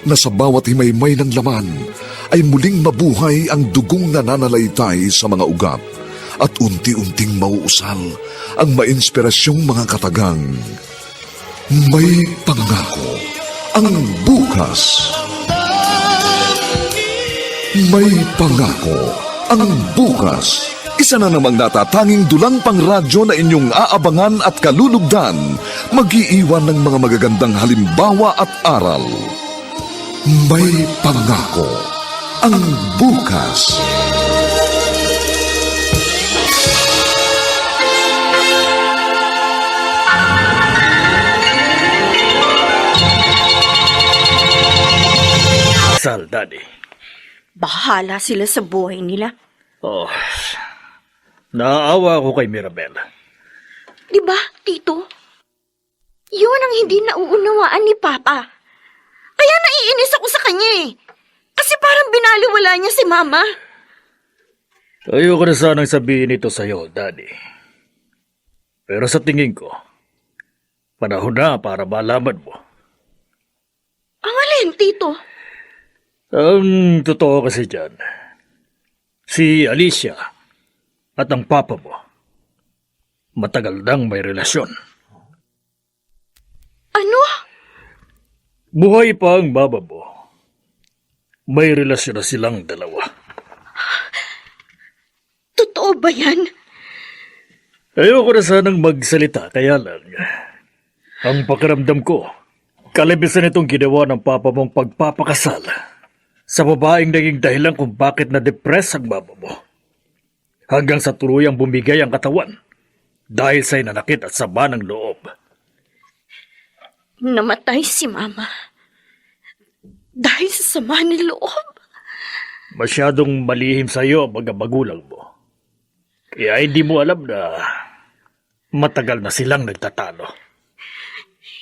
na sa bawat himaymay ng laman ay muling mabuhay ang dugong nananalaytay sa mga ugat at unti-unting mauusal ang mainspirasyong mga katagang. May pangako ang bukas. May pangako ang bukas. Isa na namang natatanging dulang pangradyo na inyong aabangan at kalulugdan, mag-iiwan ng mga magagandang halimbawa at aral. May pangako ang bukas. Sal, Daddy. Bahala sila sa buhay nila. Oh, naaawa ako kay Mirabel. Di ba, Tito? Yun ang hindi nauunawaan ni Papa. Kaya naiinis ako sa kanya eh. Kasi parang binaliwala niya si Mama. Ayoko na sanang sabihin ito sa'yo, Daddy. Pero sa tingin ko, panahon na para malaman mo. Ang alin, Tito? Ang totoo kasi dyan, si Alicia at ang papa mo, matagal nang may relasyon. Ano? Buhay pa ang mama mo. May relasyon na silang dalawa. Totoo ba yan? Ayoko na sanang magsalita, kaya lang. Ang pakiramdam ko, kalabisan itong ginawa ng papa mong pagpapakasal sa babaeng naging dahilan kung bakit na-depress ang mama mo. Hanggang sa tuluyang bumigay ang katawan dahil sa nanakit at sama ng loob. Namatay si Mama. Dahil sa sama ng loob. Masyadong malihim sa iyo ang mga magulang mo. Kaya hindi mo alam na matagal na silang nagtatalo.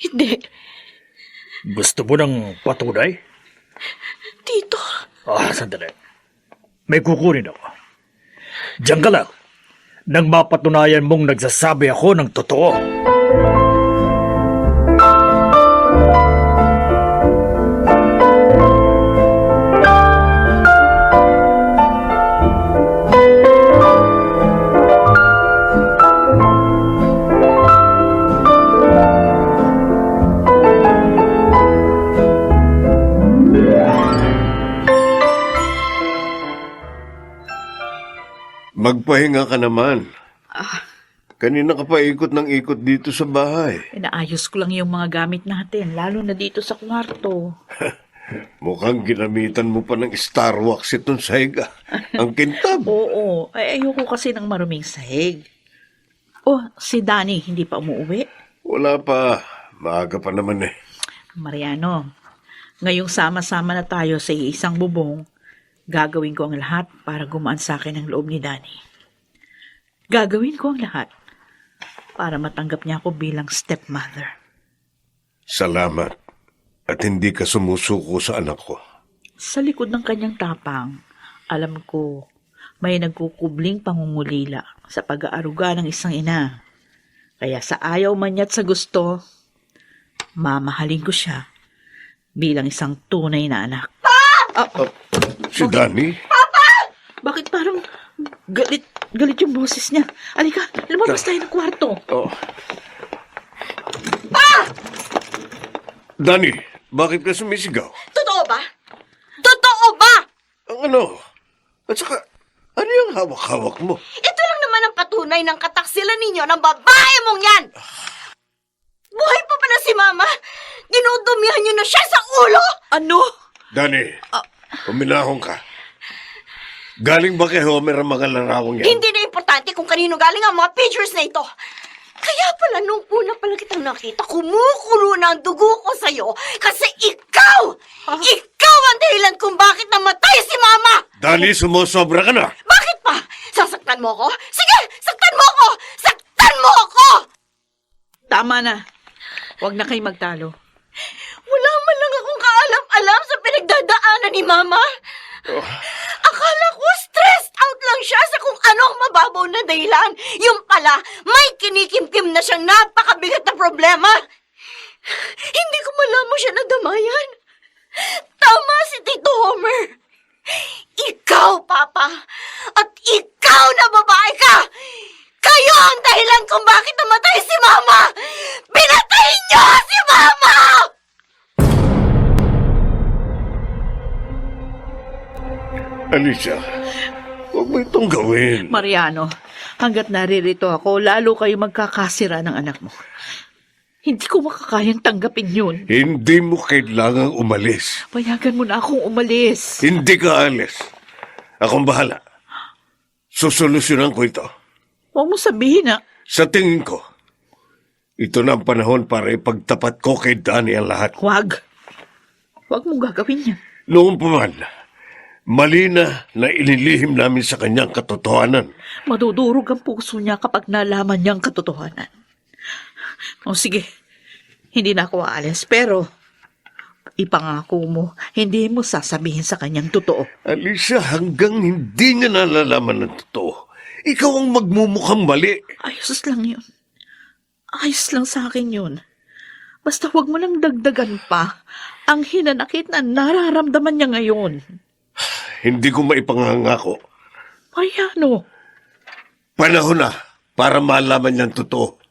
Hindi. Gusto mo ng patunay? Tito. Sandali. May kukunin ako. Diyan ka lang. Nang mapatunayan mong nagsasabi ako ng totoo. Magpahinga ka naman. Kanina ka pa ikot ng ikot dito sa bahay. Inaayos ko lang yung mga gamit natin, lalo na dito sa kwarto. Mukhang ginamitan mo pa ng Star Wax itong sahig. Ang kintab. Oo, ay ayoko kasi ng maruming sahig. Oh, si Danny, hindi pa umuwi? Wala pa. Maaga pa naman eh. Mariano, ngayong sama-sama na tayo sa isang bubong, gagawin ko ang lahat para gumaan sa akin ang loob ni Danny. Gagawin ko ang lahat para matanggap niya ako bilang stepmother. Salamat. At hindi ka sumusuko sa anak ko. Sa likod ng kanyang tapang, alam ko may nagkukubling pangungulila sa pag-aaruga ng isang ina. Kaya sa ayaw man niya at sa gusto, mamahalin ko siya bilang isang tunay na anak. Si Danny? Bakit parang galit yung boses niya? Alika, lumabas tayo ng kwarto. Oh. Danny, bakit ka sumisigaw? Totoo ba? Totoo ba? Ang ano? At saka, ano yung hawak-hawak mo? Ito lang naman ang patunay ng kataksilan ninyo ng babae mong yan! Buhay pa pala si Mama! Dinudumihan niyo na siya sa ulo! Ano? Danny, uminahon ka. Galing ba kay Homer ang mga larawang yan? Hindi na importante kung kanino galing ang mga pictures na ito. Kaya pala nung una pala kitang nakita, kumukulo na ang dugo ko sa'yo kasi ikaw! Ikaw ang dahilan kung bakit namatay si Mama! Danny, sumusobra ka na. Bakit pa? Sasaktan mo ako? Sige, saktan mo ako! Saktan mo ako! Tama na. Huwag na kayo magtalo. Wala man lang akong kaalam-alam sa pinagdadaanan ni Mama. Akala ko stressed out lang siya sa kung anong mababaw na dahilan. Yung pala, may kinikimkim na siyang napakabigat na problema. Hindi ko malaman siya nadamayan. Tama si Tito Homer. Ikaw, Papa, at ikaw na babae ka. Kayo ang dahilan kung bakit namatay si Mama. Pinatay niyo si Mama! Alicia, huwag mo itong gawin. Mariano, hanggat naririto ako, lalo kayo magkakasira ng anak mo. Hindi ko makakayang tanggapin yun. Hindi mo kailangang umalis. Payagan mo na akong umalis. Hindi ka alis. Akong bahala. Susolusyonan ko ito. Huwag mo sabihin na, Sa tingin ko, ito na ang panahon para ipagtapat ko kay Danny ang lahat. huwag. Huwag mong gagawin yan. Noon pa man, mali na inilihim namin sa kanyang katotohanan. Madudurog ang puso niya kapag nalaman niya ang katotohanan. O sige, hindi na ako aalis, pero ipangako mo, hindi mo sasabihin sa kanyang totoo. Alicia, hanggang hindi niya nalalaman ng totoo, ikaw ang magmumukhang mali. Ayos lang yun. Ayos lang sa akin yun. Basta huwag mo nang dagdagan pa ang hinanakit na nararamdaman niya ngayon. Hindi ko maipangangako. Mariano, Panahon na para malaman niyang totoo.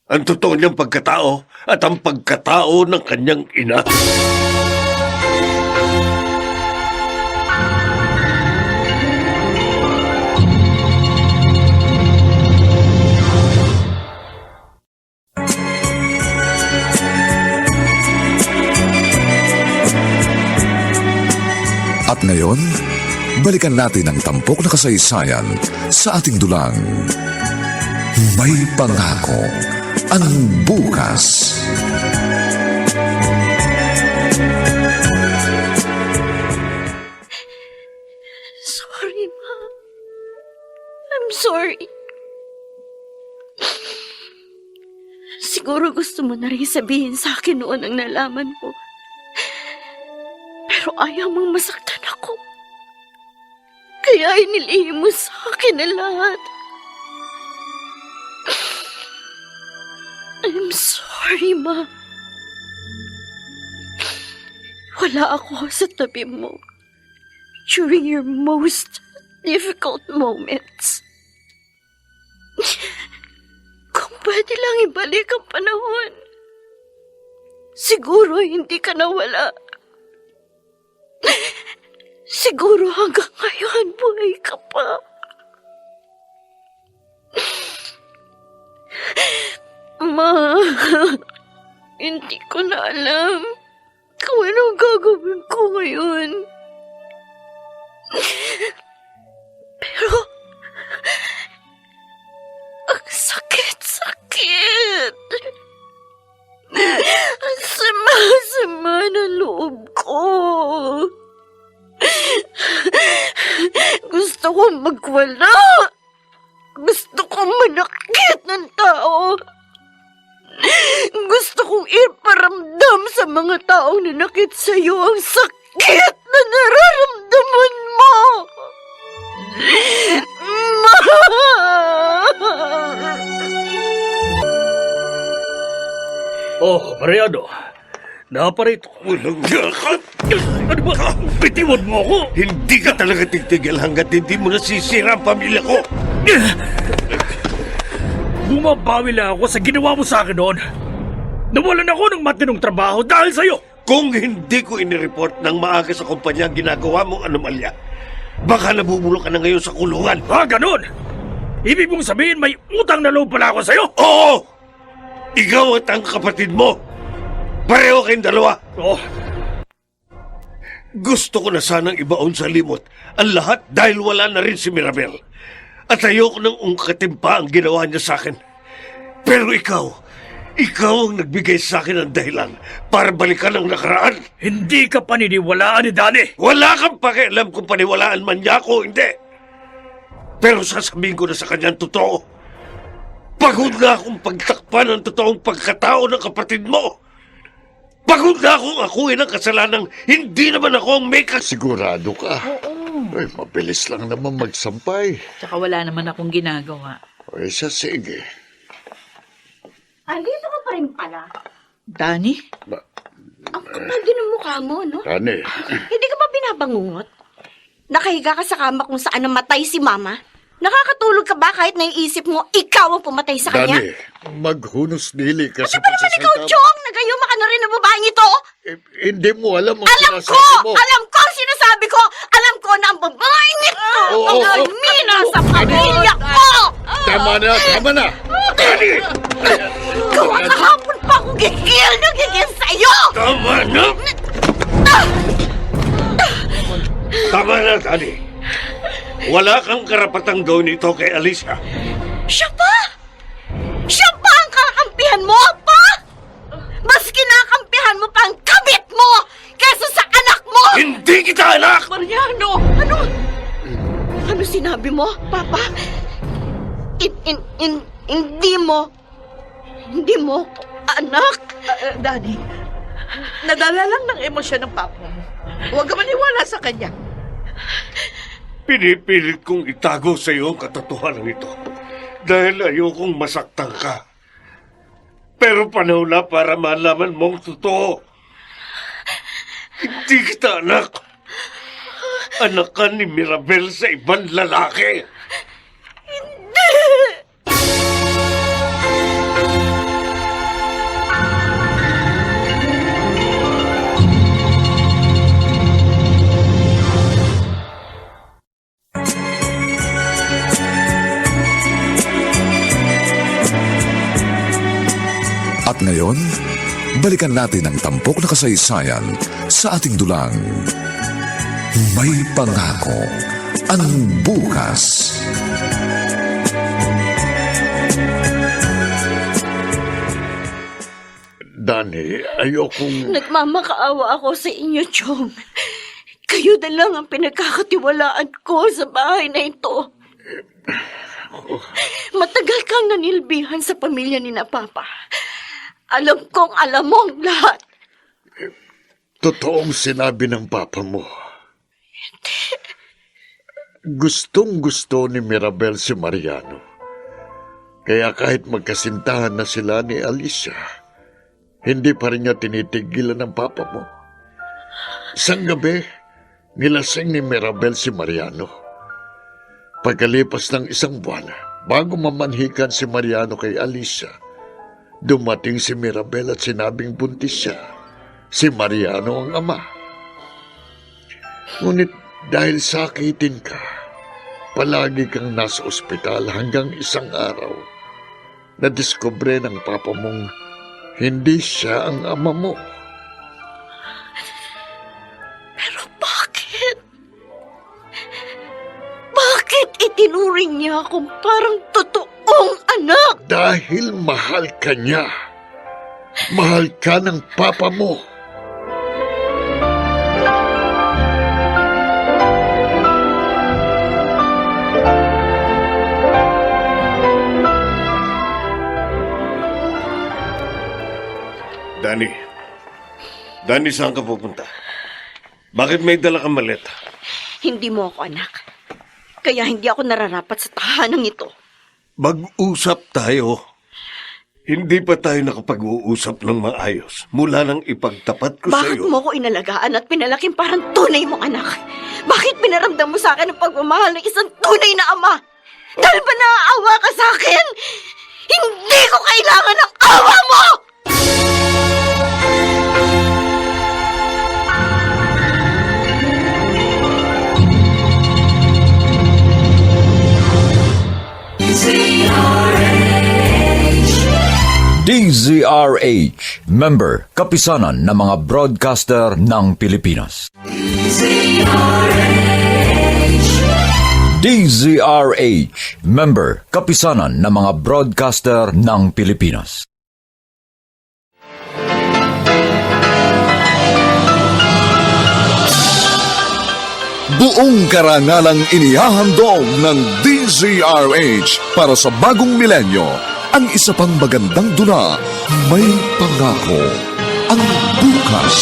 ang totoo niyang pagkatao at ang pagkatao ng kanyang ina. At ngayon, balikan natin ang tampok na kasaysayan sa ating dulang. May pangako ang bukas. Sorry, Ma. I'm sorry. Siguro gusto mo na rin sabihin sa akin noon ang nalaman mo. Pero ayaw mong masaktan ako. Kaya inilihim mo sa akin ang lahat. I'm sorry, Ma. Wala ako sa tabi mo during your most difficult moments. Kung pwede lang ibalik ang panahon, siguro hindi ka nawala. Siguro hanggang ngayon buhay ka pa. Ma, hindi ko na alam kung anong gagawin ko ngayon. Pero, ang sakit-sakit. Ang sama-sama ng loob ko. Gusto kong magwala. Gusto kong manakit ng tao. Gusto kong iparamdam sa mga taong nanakit sa'yo ang sakit na nararamdaman mo. Ma! Oh, Mariano. Naparito. Walang gakat! Ano ba? Bitiwan mo ako! Hindi ka talaga titigil hanggat hindi mo nasisira ang pamilya ko! Bumabawi lang ako sa ginawa mo sa akin noon. Nawalan ako ng matinong trabaho dahil sa'yo. Kung hindi ko inireport ng maaga sa kumpanya ang ginagawa mong anomalya, baka nabubulok ka na ngayon sa kulungan. Ganun! Ibig mong sabihin may utang na loob pala ako sa'yo? Oo! Ikaw at ang kapatid mo. Pareho kayong dalawa. Oh, Gusto ko na sanang ibaon sa limot ang lahat dahil wala na rin si Mirabel. At ayoko nang ungkatin pa ang ginawa niya sa akin. Pero ikaw ang nagbigay sa akin ng dahilan para balikan ang nakaraan. hindi ka paniniwalaan ni Dani. Wala kang pakialam kung paniwalaan man niya ako o hindi. Pero sasabihin ko na sa kanya ang totoo. Pagod na akong pagtakpan ang totoong pagkatao ng kapatid mo. Pagod na akong akuin ang kasalanang hindi naman ako ang may Sigurado ka? Oo. Ay, mabilis lang naman magsampay. Tsaka wala naman akong ginagawa. Ay, siya, sige. Andito ka pa rin pala. Dani? Ang kapal din ang mukha mo, no? Dani, Hindi ka ba binabangungot? Nakahiga ka sa kama kung saan namatay si Mama? Nakakatulog ka ba kahit naiisip mo ikaw ang pumatay sa kanya? Dani, maghunos dili ka sa Ano ba naman ikaw, Chong? Nagayuma ka na rin ng babaeng ito? Hindi mo alam ang Alam ko! sinasabi mo. Alam ko ang sinasabi ko! Alam ko na ang babaeng ito Oo, ang oo. almina sa pamilya ko! Tama na, tama na! Gawa kahapon pa ako gigil na gigil sa'yo! Tama na! Tama na, Dani. Wala kang karapatang gawin ito kay Alicia. Siya pa? Siya pa ang kakampihan mo, pa? Mas kinakampihan mo pa ang kabit mo kaysa sa anak mo! Hindi kita anak! Mariano! Ano sinabi mo, Papa? Hindi mo anak? Dani, nadala lang ng emosyon ng papa mo. Huwag ka maniwala sa kanya. Pinipilit kong itago sa iyo ang katotohanan nito dahil ayokong masaktan ka. Pero panahon na para malaman mong totoo. Hindi kita anak. Anak ka ni Mirabel sa ibang lalaki. At ngayon, balikan natin ang tampok na kasaysayan sa ating dulang. May pangako ang bukas. Dani, ayokong... Nagmamakaawa ako sa inyo, Chong. Kayo na lang ang pinagkakatiwalaan ko sa bahay na ito. Matagal kang nanilbihan sa pamilya ni na Papa. Alam kong alam mo ang lahat. Totoong sinabi ng papa mo. Gustong-gusto ni Mirabel si Mariano. Kaya kahit magkasintahan na sila ni Alicia, hindi pa rin niya tinitigilan ng papa mo. Isang gabi, nilasing ni Mirabel si Mariano. Pagkalipas ng isang buwan, bago mamanhikan si Mariano kay Alicia, dumating si Mirabel at sinabing buntis siya. Si Mariano ang ama. Ngunit dahil sakitin ka, palagi kang nasa ospital hanggang isang araw, nadiskubre ng papa mong hindi siya ang ama mo. Pero bakit? Bakit itinuring niya akong parang totoong anak? Dahil mahal ka niya. Mahal ka ng papa mo. Dani, saan ka pupunta? Bakit may dala kang maleta? Hindi mo ako anak. Kaya hindi ako nararapat sa tahanang ito. Mag-usap tayo. Hindi pa tayo nakapag-uusap ng maayos mula nang ipagtapat ko sa Bakit iyo. mo ko inalagaan at pinalaking parang tunay mong anak? Bakit pinaramdam mo sa akin ang pagmamahal ng isang tunay na ama? Dahil ba naaawa ka sa akin? Hindi ko kailangan ng awa mo! DZRH, member, kapisanan ng mga broadcaster ng Pilipinas. DZRH, member, kapisanan ng mga broadcaster ng Pilipinas. Buong karangalang inihahandog ng DZRH para sa bagong milenyo. Ang isa pang magandang dula, may pangako ang bukas.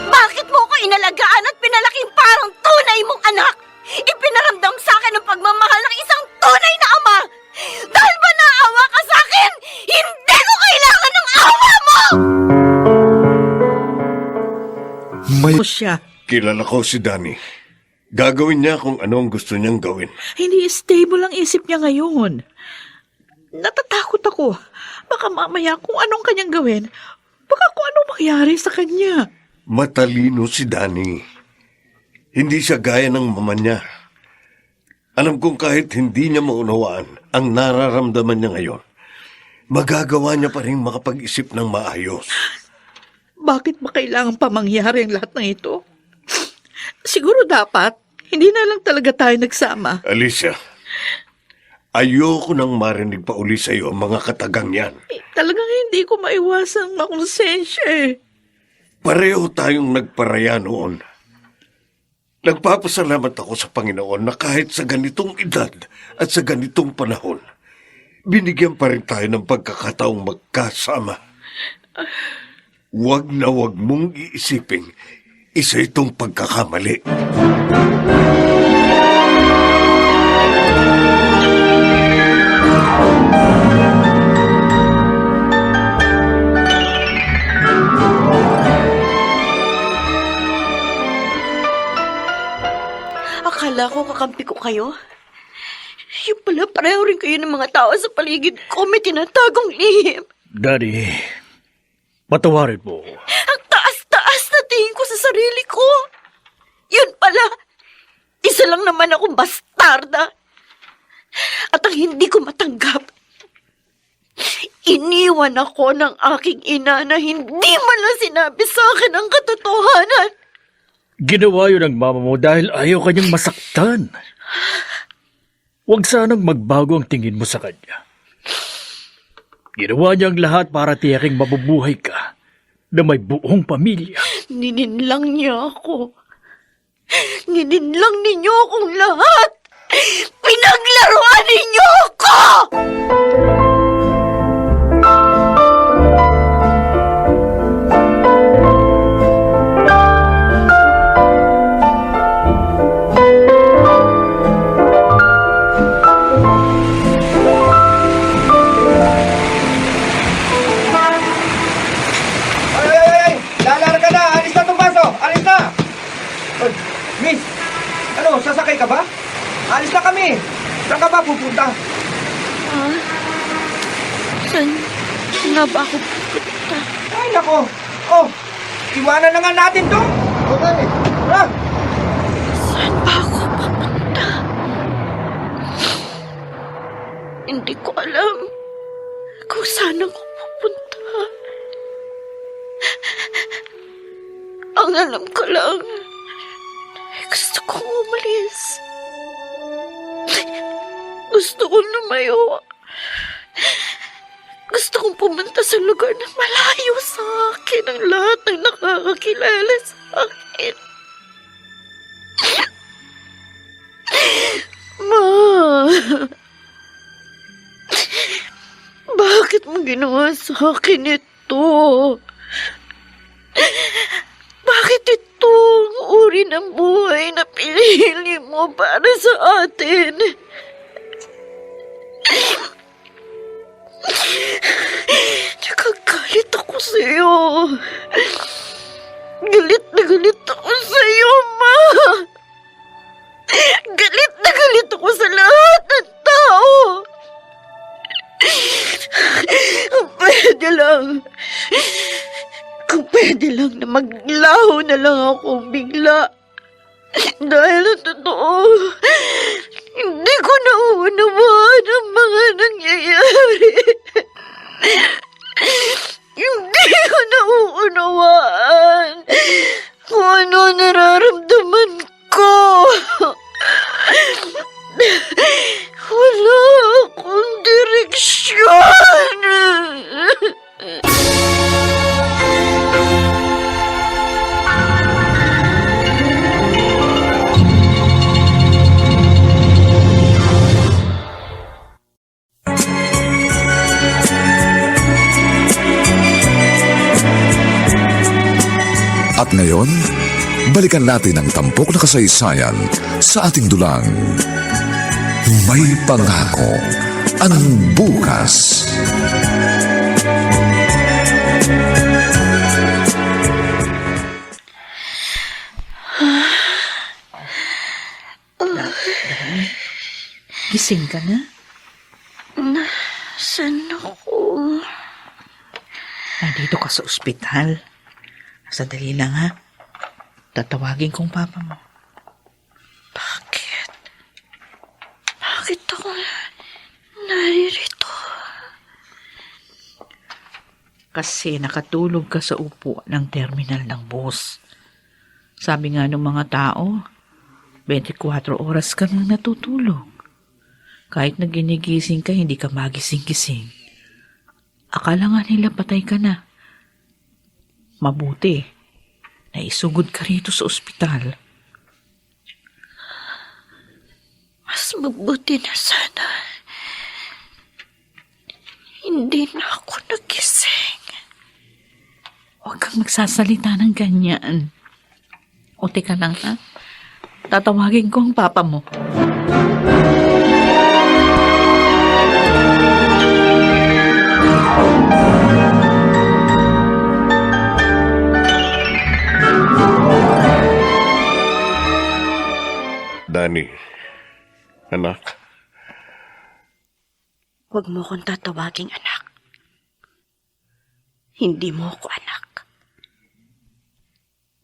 Bakit mo ko inalagaan at pinalaking parang tunay mong anak? Ipinaramdam sa akin ang pagmamahal ng isang tunay na ama. Dahil ba naawa ka sa akin? Hindi ko kailangan ng awa mo! May Siya, Kilala ko si Dani. Gagawin niya kung ano ang gusto niyang gawin. hindi stable ang isip niya ngayon. Natatakot ako. Baka mamaya kung anong kanyang gawin, baka kung anong mangyari sa kanya. Matalino si Dani. Hindi siya gaya ng mama niya. Alam kong kahit hindi niya maunawaan ang nararamdaman niya ngayon, magagawa niya pa rin makapag-isip ng maayos. Bakit ba kailangan pa mangyari ang lahat ng ito? Siguro dapat, hindi na lang talaga tayo nagsama. Alicia, ayoko nang marinig pa uli sa iyo ang mga katagang yan. Talagang hindi ko maiwasang makonsensya eh. Pareho tayong nagparaya noon. Nagpapasalamat ako sa Panginoon na kahit sa ganitong edad at sa ganitong panahon, binigyan pa rin tayo ng pagkakataong magkasama. Huwag na huwag mong iisiping isa itong pagkakamali. Akala ko kakampi ko kayo. Yung pala pareho rin kayo ng mga tao sa paligid ko may tinatagong lihim. Daddy, patawarin mo. Ang taas-taas na tingin ko sa sarili ko. Yun pala, isa lang naman akong bastarda. At ang ang hindi ko matanggap. Iniwan ako ng aking ina na hindi man lang sinabi sa akin ang katotohanan. Ginawa yun ng mama mo dahil ayaw kanyang masaktan. Huwag sanang magbago ang tingin mo sa kanya. Ginawa niya ang lahat para tiyaking mabubuhay ka na may buong pamilya. Nininlang niya ako. Nininlang ninyo akong lahat. Pinaglaruan ninyo ako! Ay! Lalar ka na! Alis na itong baso! Alis na! Ay, miss! Ano, sasakay ka ba? Alis na kami! Saan ka ba pupunta? Saan nga ba ako pupunta? Ay, nako! Oh! Iwanan na nga natin to! Okay. Tara! Saan ba ako pupunta? Hindi ko alam kung saan ako pupunta. Ang alam ko lang, gusto kong umalis. Gusto kong lumayo. Gusto kong pumunta sa lugar na malayo sa akin ang lahat ng nakakakilala sa akin. Ma, bakit mo ginawa sa akin ito? Bakit ito ang uri ng buhay na pinili mo para sa atin? Nakagalit ako sa'yo. Galit na galit ako sa'yo, Ma. Galit na galit ako sa lahat ng tao. Kung pwede lang na maglaho na lang ako bigla. Dahil ang totoo, hindi ko nauunawaan ang mga nangyayari. Hindi ko nauunawaan kung ano nararamdaman ko. Wala akong direksyon. At ngayon, balikan natin ang tampok na kasaysayan sa ating dulang. May pangako ang bukas. Gising ka na? Nasaan ako? Nandito ka sa ospital. Sandali lang ha. Tatawagin kong papa mo. Bakit? Bakit ako naririto? Kasi nakatulog ka sa upo ng terminal ng bus. Sabi nga ng mga tao, 24 oras ka nang natutulog. Kahit na ginigising ka, hindi ka magising-gising. Akala nga nila patay ka na. Mabuti na isugod ka rito sa ospital. Mas mabuti na sana. Hindi na ako nagising. Huwag kang magsasalita ng ganyan. O teka lang ha. Tatawagin ko ang papa mo. Danny, anak, Huwag mo akong tatawaging anak. Hindi mo ako anak.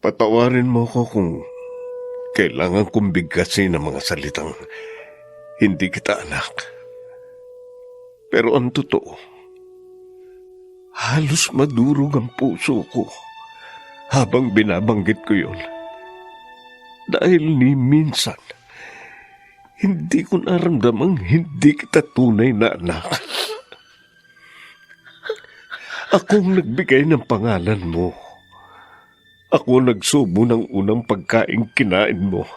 patawarin mo ko kung kailangan kong bigkasin ang mga salitang hindi kita anak. Pero ang totoo, halos madurog ang puso ko habang binabanggit ko yun. Dahil ni minsan, hindi ko naramdamang hindi kita tunay na anak. Akong nagbigay ng pangalan mo. Ako nagsubo ng unang pagkain kinain mo.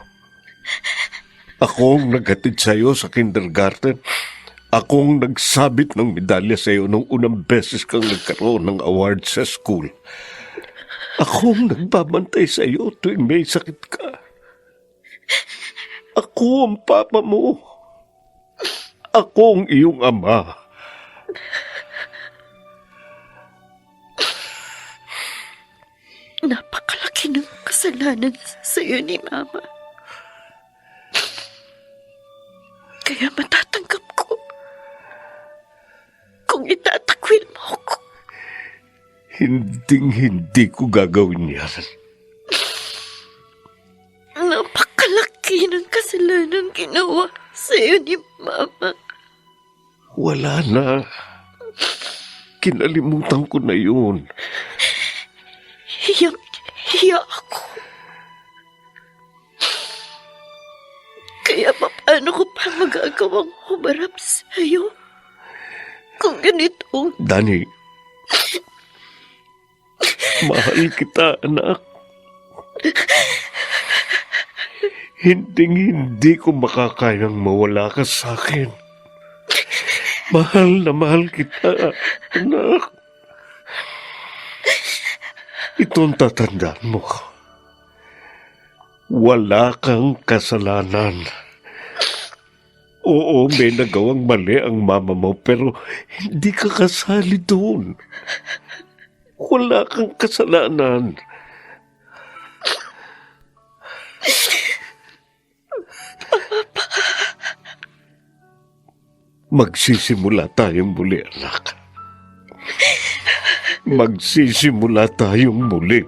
Akong naghatid sa'yo sa kindergarten. Akong nagsabit ng medalya sa'yo nung unang beses kang nagkaroon ng award sa school. Akong nagbabantay sa'yo tuwing may sakit ka. Ako ang papa mo. Ako ang iyong ama. Napakalaki ng kasalanan sa iyo ni Mama. Kaya matatanggap ko kung itatakwil mo ako. Hindi ko gagawin yan. Napakalaki ng kasalanan ginawa sa iyo ni Mama. Wala na. Kinalimutan ko na yun. Hiyang-hiya ako. Kaya paano ko pa magagawang humarap sa iyo kung ganito? Dani, mahal kita, anak. Hindi ko makakayang mawala ka sa akin. Mahal na mahal kita, anak. Ito ang tatandaan mo. Wala kang kasalanan. Oo, may nagawang mali ang mama mo, pero hindi ka kasali doon. Wala kang kasalanan. Magsisimula tayong muli, anak. Magsisimula tayong muli.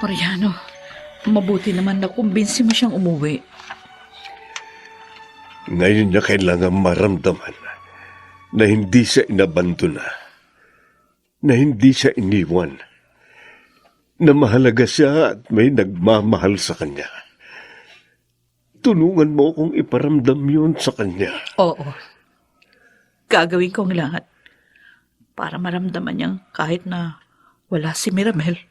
Mariano, mabuti naman na kumbinsi mo siyang umuwi. Ngayon niya kailangan maramdaman na hindi siya inabandona, na hindi siya iniwan, na mahalaga siya at may nagmamahal sa kanya. Tulungan mo kung iparamdam yun sa kanya. Oo. Gagawin ko ang lahat para maramdaman niyang kahit na wala si Miramel,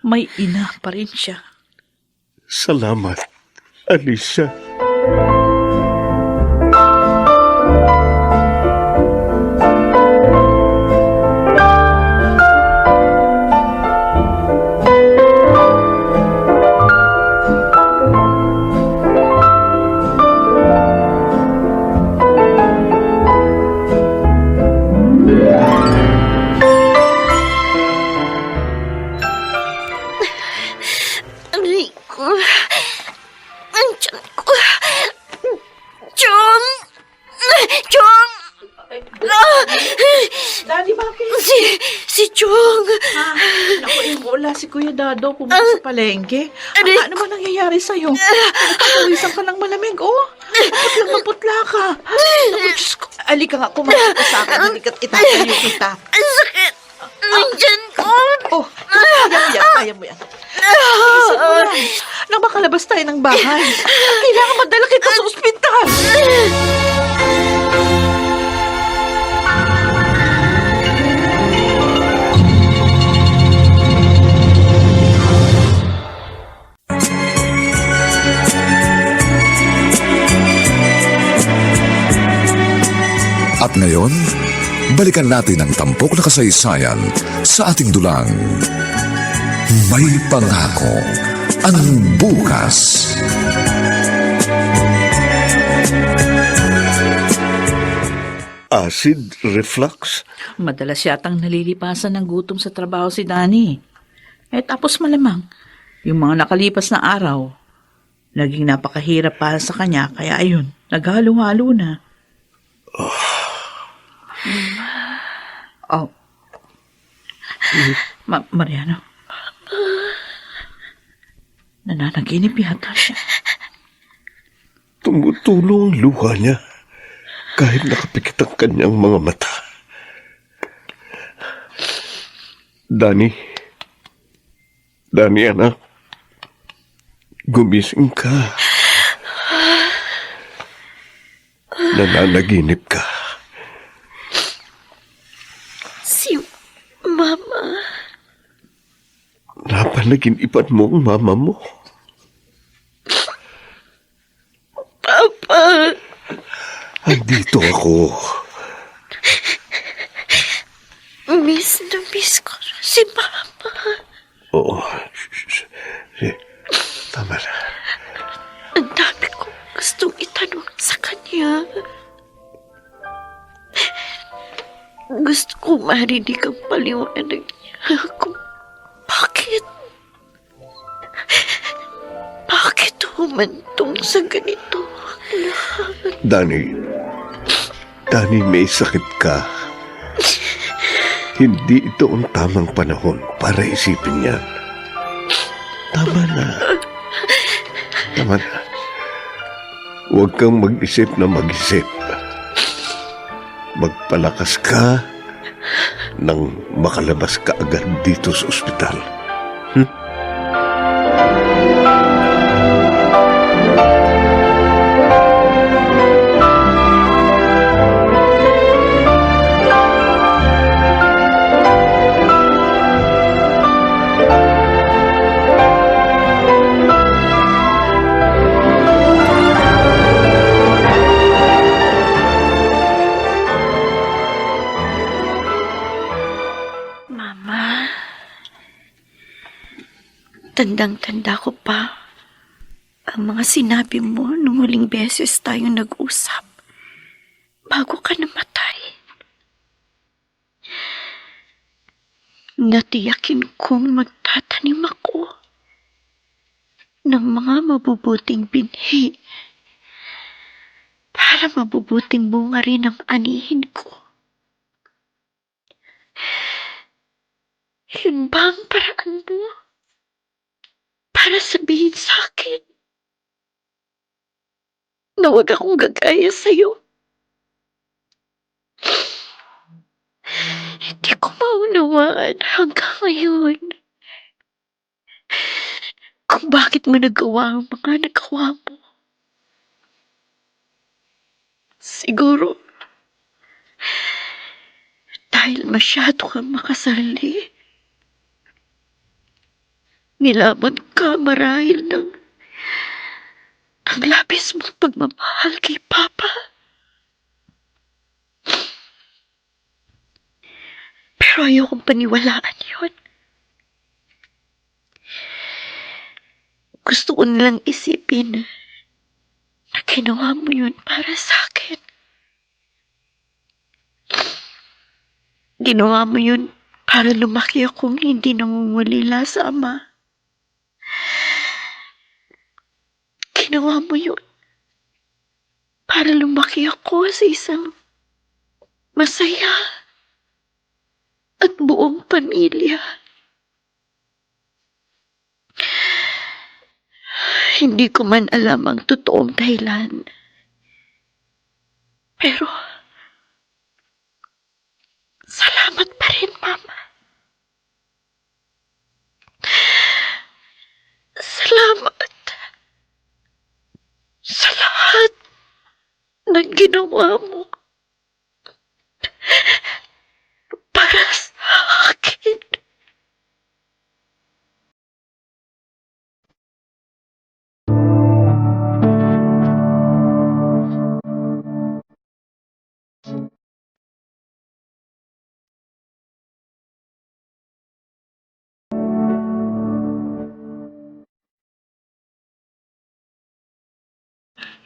may ina pa rin siya. Salamat, Alicia. Aray ko. Ang tiyan ko. Chong! Chong! Daddy, bakit? Si Chong! Naku, wala si Kuya Dado pumunta sa palengke. Ano ba nangyayari sa'yo? Nagpapawisan ka ng malamig, oh. Maputla ka. Naku, Diyos ko. Alika nga, kumain ka sa akin. Halika't itatayo kita. Ang sakit! Ang tiyan ko! Oh, kaya mo yan. Isip mo lang, nang makalabas tayo ng bahay, kailangan madala kita sa ospital. At ngayon, balikan natin ang tampok na kasaysayan sa ating dulang. May pangako ang bukas. Acid reflux? Madalas yatang nalilipasan ng gutom sa trabaho si Danny. Tapos malamang, yung mga nakalipas na araw, naging napakahirap para sa kanya, kaya ayun, naghalo-halo na. Oh. Mariano. Nananaginip yata siya. Tumutulo ang luha niya kahit nakapikit ang kanyang mga mata. Dani, anak, gumising ka. Nananaginip ka. Si Mama. Napanaginipan mo ang mama mo. Papa. Andito ako. Miss na miss ko si Mama. Oo. Tama na. Ang dami kong gustong itanong sa kanya. Gusto ko marinig ang paliwanag niya kung bakit humantong sa ganito ang lahat. Dani, may sakit ka. Hindi ito ang tamang panahon para isipin yan. Tama na. Huwag kang mag-isip na mag-isip. Magpalakas ka nang makalabas ka agad dito sa ospital. Mama, tandang-tanda ko pa ang mga sinabi mo nung huling beses tayong nag-usap bago ka namatay. Natiyakin kong magtatanim ako ng mga mabubuting binhi para mabubuting bunga rin ang anihin ko. Yun ba ang paraan mo para sabihin sa akin na huwag akong gagaya sa'yo? Hindi ko maunawaan hanggang ngayon kung bakit mo nagawa ang mga nagawa mo. Siguro dahil masyado kang makasarili. Nilaban ka marahil ng ang labis mong pagmamahal kay Papa. Pero ayokong paniwalaan yun. Gusto ko nilang isipin na ginawa mo yun para sa akin. Ginawa mo yun para lumaki akong hindi nangungulila sa Ama. Ginawa mo yun para lumaki ako sa isang masaya at buong pamilya. Hindi ko man alam ang totoong dahilan. Pero salamat pa rin, Mama. Salamat sa lahat ng ginawa mo para sa akin.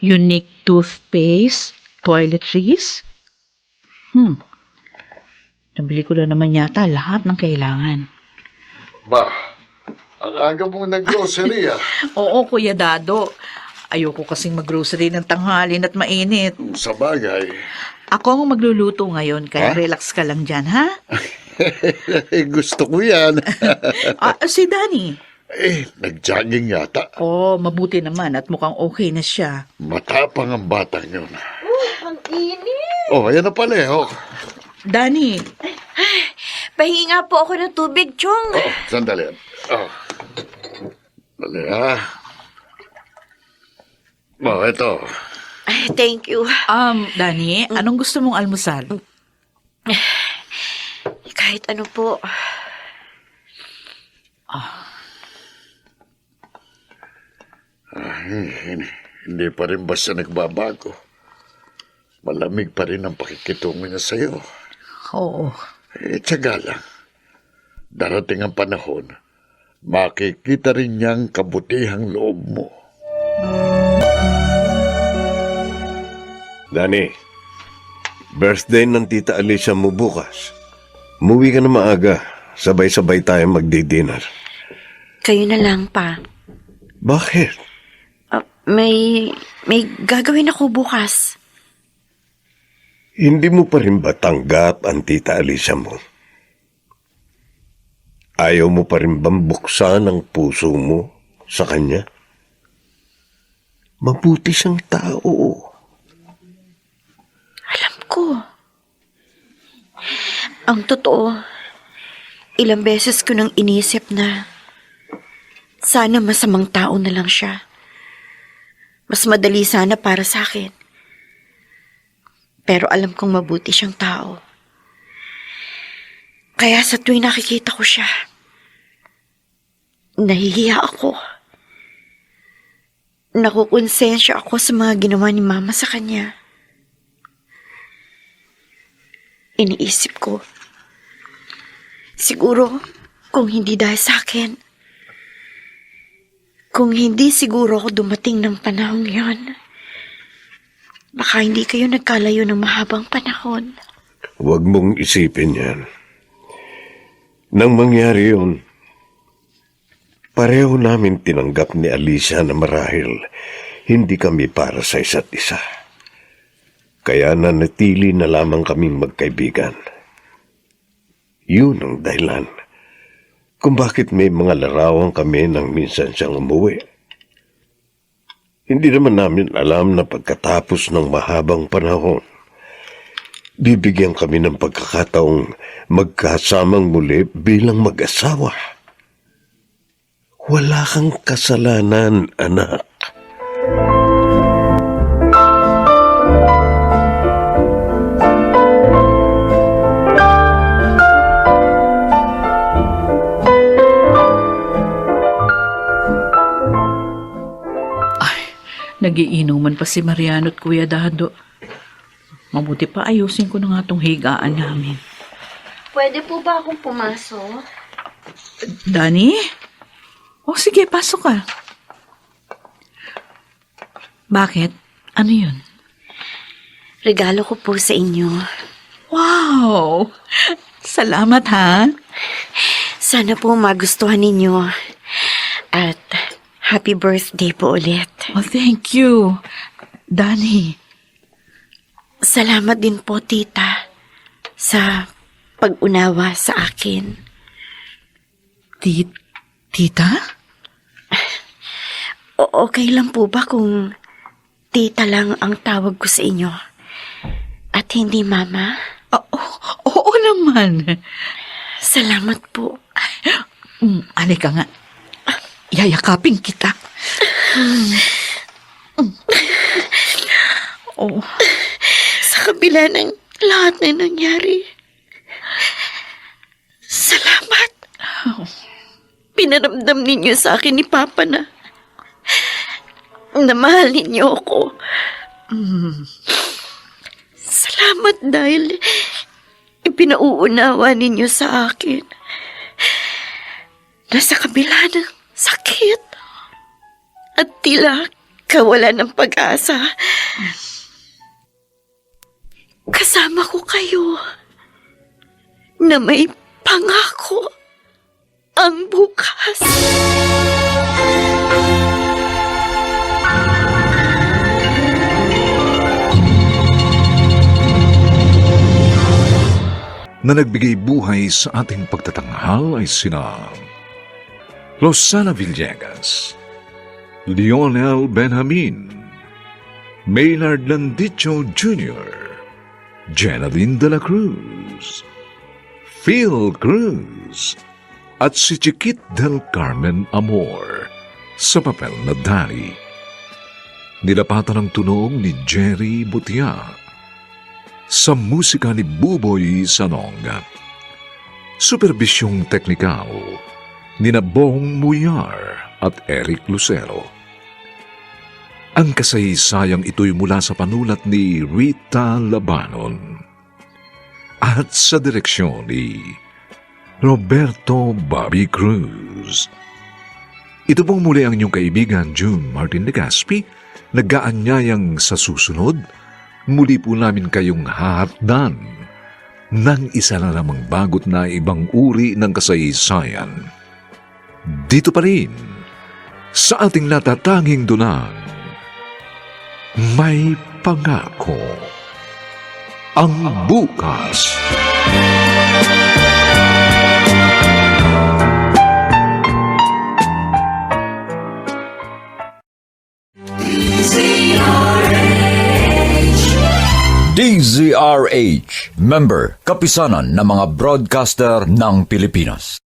Unique toothpaste, toiletries. Nabili ko na naman yata lahat ng kailangan. Ba, ang aga mong nag-grocery ah. Oo, Kuya Dado. Ayoko kasing mag-grocery ng tanghalin at mainit. Sa bagay. Ako ang magluluto ngayon, kaya Ha? relax ka lang dyan, ha? Gusto ko yan. Si Danny. Nag-jogging yata. Oh, mabuti naman at mukhang okay na siya. Matapang ang batang yun. Ang init. Oh, ayan na pala eh. Oh. Danny, Pahinga po ako ng tubig, Chong. Oh, sandali. Oh. Dali, ha? Oh, ito. Ay, thank you. Danny, anong gusto mong almusal? Kahit ano po. Hindi pa rin ba siya nagbabago? Malamig pa rin ang pakikitungo niya sa'yo. Oo. Tiyaga lang. Darating ang panahon, makikita rin niyang kabutihang loob mo. Dani, birthday ng Tita Alicia mo bukas. Umuwi ka na maaga. Sabay-sabay tayo magdi-dinner. Kayo na lang pa. Bakit? May gagawin ako bukas. Hindi mo pa rin ba tanggap ang Tita Alicia mo? Ayaw mo pa rin bang buksan ang puso mo sa kanya? Mabuti siyang tao. Alam ko. Ang totoo, ilang beses ko nang inisip na sana masamang tao na lang siya. Mas madali sana para sa akin. Pero alam kong mabuti siyang tao. Kaya sa tuwing nakikita ko siya, nahihiya ako. Nakukonsensya ako sa mga ginawa ni Mama sa kanya. Iniisip ko, siguro kung hindi dahil sa akin, kung hindi siguro ako dumating ng panahong yon, baka hindi kayo nagkalayo ng mahabang panahon. Huwag mong isipin yan. Nang mangyari yun, pareho namin tinanggap ni Alicia na marahil hindi kami para sa isa't isa. Kaya nanatili na lamang kaming magkaibigan. Yun ang dahilan kung bakit may mga larawan kami nang minsan siyang umuwi. Hindi naman namin alam na pagkatapos ng mahabang panahon, bibigyan kami ng pagkakataong magkasamang muli bilang mag-asawa. Wala kang kasalanan, anak. Nagiinuman pa si Mariano at Kuya Dado. Mabuti pa ayusin ko na nga tong higaan namin. Pwede po ba akong pumasok? Danny? Oh, sige, pasok ka. Bakit? Ano yun? Regalo ko po sa inyo. Wow! Salamat, ha? Sana po magustuhan ninyo. At happy birthday po ulit. Oh, thank you. Danny. Salamat din po, tita, sa pag-unawa sa akin. Tita? Okay lang po ba kung tita lang ang tawag ko sa inyo? At hindi mama? Oo naman. Salamat po. Halika nga. Yayakapin kita. Oh. Sa kabila ng lahat na nangyari, salamat. Pinaramdam ninyo sa akin ni Papa na mahal ninyo ako. Salamat dahil ipinauunawa ninyo sa akin na sa kabila ng sakit at tila kawalan ng pag-asa, kasama ko kayo na may pangako ang bukas. Na nagbigay buhay sa ating pagtatanghal ay sina Rosana Villegas, Lionel Benjamin, Maynard Landicho Jr., Jenaline de la Cruz, Phil Cruz, at si Chiquit del Carmen Amor sa papel na Danny. Nilapatan ng tunog ni Jerry Butia sa musika ni Buboy Sanonga. Superbisyong teknikal ni Bong Muyar at Eric Lucero. Ang kasaysayang ito'y mula sa panulat ni Rita Labanon at sa direksyon ni Roberto Bobby Cruz. Ito pong muli ang inyong kaibigan June Martin Legaspi, nag-aanyayang sa susunod, muli po namin kayong hahatdan ng isa na namang bagot na ibang uri ng kasaysayan. Dito pa rin, sa ating natatanging dunang, may pangako ang bukas. DZRH, member, kapisanan ng mga broadcaster ng Pilipinas.